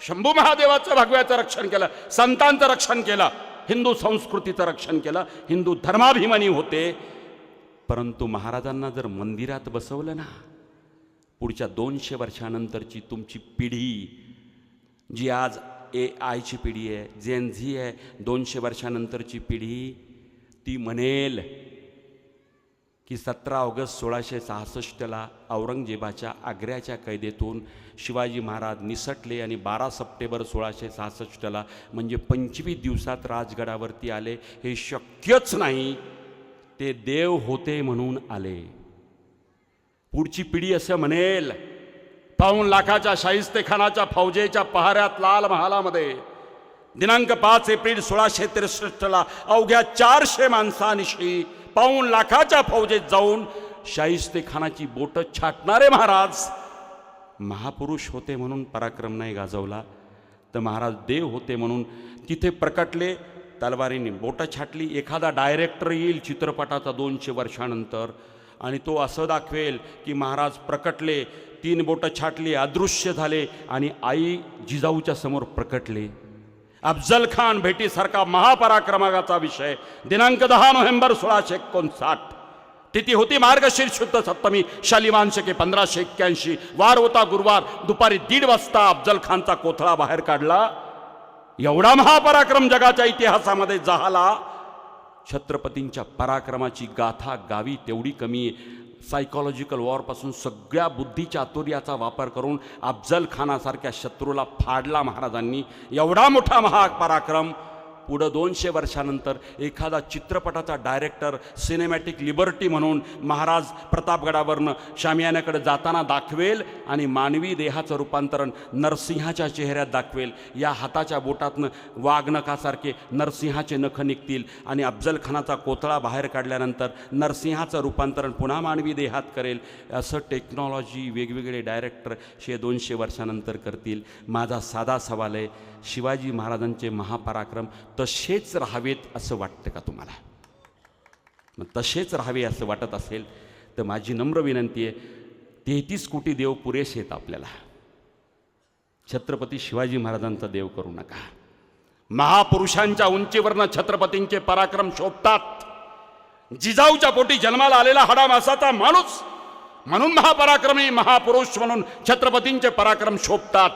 शंभू महादेवाचं भगव्याचं रक्षण केलं, संतांचं रक्षण केलं, हिंदू संस्कृतीचं रक्षण केलं, हिंदू धर्माभिमानी होते. परंतु महाराजांना जर मंदिरात बसवलं ना, पुढच्या 200 वर्षानंतरची तुमची पिढी, जी आज AIची पिढी आहे, Gen Z आहे, 200 वर्षानंतरची पिढी, ती म्हणेल की 17 ऑगस्ट 1666ला औरंगजेबाच्या आग्र्याच्या कैदेतून शिवाजी महाराज निसटले आणि 12 सप्टेंबर 1666ला म्हणजे 25 दिवसात राजगडावरती आले. हे शक्यच नाही, ते देव होते म्हणून आले. पुढची पिढी असं म्हणेल, 5 लाखाच्या शाहिस्तेखानाच्या फौजेच्या पहाऱ्यात लाल महालामध्ये दिनांक 5 एप्रिल 1663ला अवघ्या 400 माणसांशी 5 लाखाच्या फौजेत जाऊन शाहिस्तेखानाची बोटं छाटणारे महाराज महापुरुष होते म्हणून पराक्रम नाही गाजवला, तर महाराज देव होते म्हणून तिथे प्रकटले. तलवारीने बोटं छाटली. एखादा डायरेक्टर येईल चित्रपटाचा 200 वर्षानंतर आणि तो असं दाखवेल की महाराज प्रकटले, 3 बोटं छाटली, अदृश्य झाले आणि आई जिजाऊच्या समोर प्रकटले. अफजल खान भेटीसारखा महापराक्रमाचा विषय दिनांक 10 नोव्हेंबर 1659. तिथी होती मार्गशीर्ष शुद्ध सप्तमी, शालिवान शके 1581. वार होता गुरुवार. दुपारी 1:30 वाजता अफजल खानचा कोथळा बाहेर काढला. एवढा महापराक्रम जगाच्या इतिहासामध्ये झाला. छत्रपतींच्या पराक्रमाची गाथा गावी तेवढी कमी आहे. सायकॉलॉजिकल वॉरपासून सगळ्या बुद्धिचातुर्याचा वापर करून अफजल खानासारख्या शत्रूला फाडला महाराजांनी. एवढा मोठा महापराक्रम पुढं 200 वर्षानंतर एखादा चित्रपटाचा डायरेक्टर सिनेमॅटिक लिबर्टी म्हणून महाराज प्रतापगडावरनं शामियानाकडे जाताना दाखवेल आणि मानवी देहाचं रूपांतरण नरसिंहाच्या चेहऱ्यात दाखवेल. या हाताच्या बोटातनं वाघनखासारखे नरसिंहाचे नख निघतील आणि अफजल खानाचा कोथळा बाहेर काढल्यानंतर नरसिंहाचं रूपांतरण पुन्हा मानवी देहात करेल. असं टेक्नॉलॉजी वेगवेगळे डायरेक्टर 200 वर्षानंतर करतील. माझा साधा सवाल आहे, शिवाजी महाराजांचे महापराक्रम तसेच राहावेत असं वाटतं का तुम्हाला? मग तसेच राहावे असं वाटत असेल तर माझी नम्र विनंती आहे, 33 कोटी देव पुरेसे आहेत आपल्याला. छत्रपती शिवाजी महाराजांचा देव करू नका. महापुरुषांच्या उंचीवरनं छत्रपतींचे पराक्रम शोभतात. जिजाऊच्या पोटी जन्माला आलेला हाडामासाचा माणूस म्हणून महापराक्रमी महापुरुष म्हणून छत्रपतींचे पराक्रम शोभतात.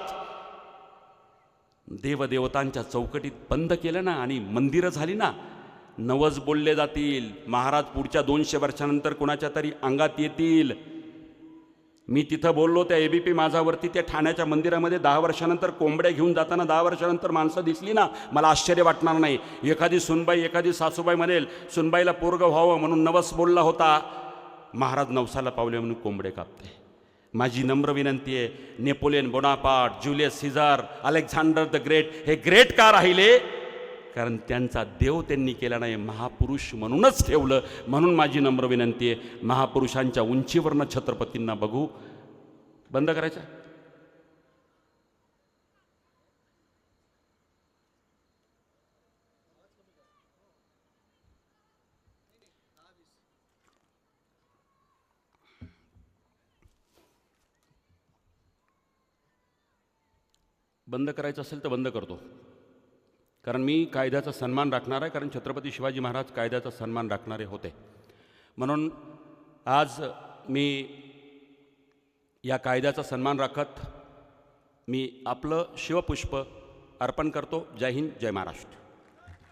देवदेवतांच्या चौकटीत बंद केलं ना आणि मंदिरं झाली ना, नवस बोलले जातील. महाराज पुढच्या 200 वर्षानंतर कोणाच्या तरी अंगात येतील. मी तिथं बोललो त्या एबीपी माझावरती, त्या ठाण्याच्या मंदिरामध्ये 10 वर्षानंतर कोंबड्या घेऊन जाताना 10 वर्षानंतर माणसं दिसली ना, मला आश्चर्य वाटणार नाही. एखादी सुनबाई एखादी सासूबाई म्हणेल सुनबाईला पोरगं व्हावं म्हणून नवस बोलला होता, महाराज नवसाला पावले म्हणून कोंबडे कापते. माझी नम्र विनंती आहे, Napoleon Bonaparte, Julius Caesar, Alexander the great हे ग्रेट का राहिले? कारण त्यांचा देव त्यांनी केला नाही, महापुरुष म्हणूनच ठेवलं. म्हणून माझी नम्र विनंती आहे, महापुरुषांच्या उंचीवरनं छत्रपतींना बघू. बंद करायचं. बंद करायचं असेल तर बंद करतो, कारण मी कायद्याचा सन्मान राखणार आहे. कारण छत्रपती शिवाजी महाराज कायद्याचा सन्मान राखणारे होते. म्हणून आज मी या कायद्याचा सन्मान राखत मी आपलं शिवपुष्प अर्पण करतो. जय हिंद, जय महाराष्ट्र.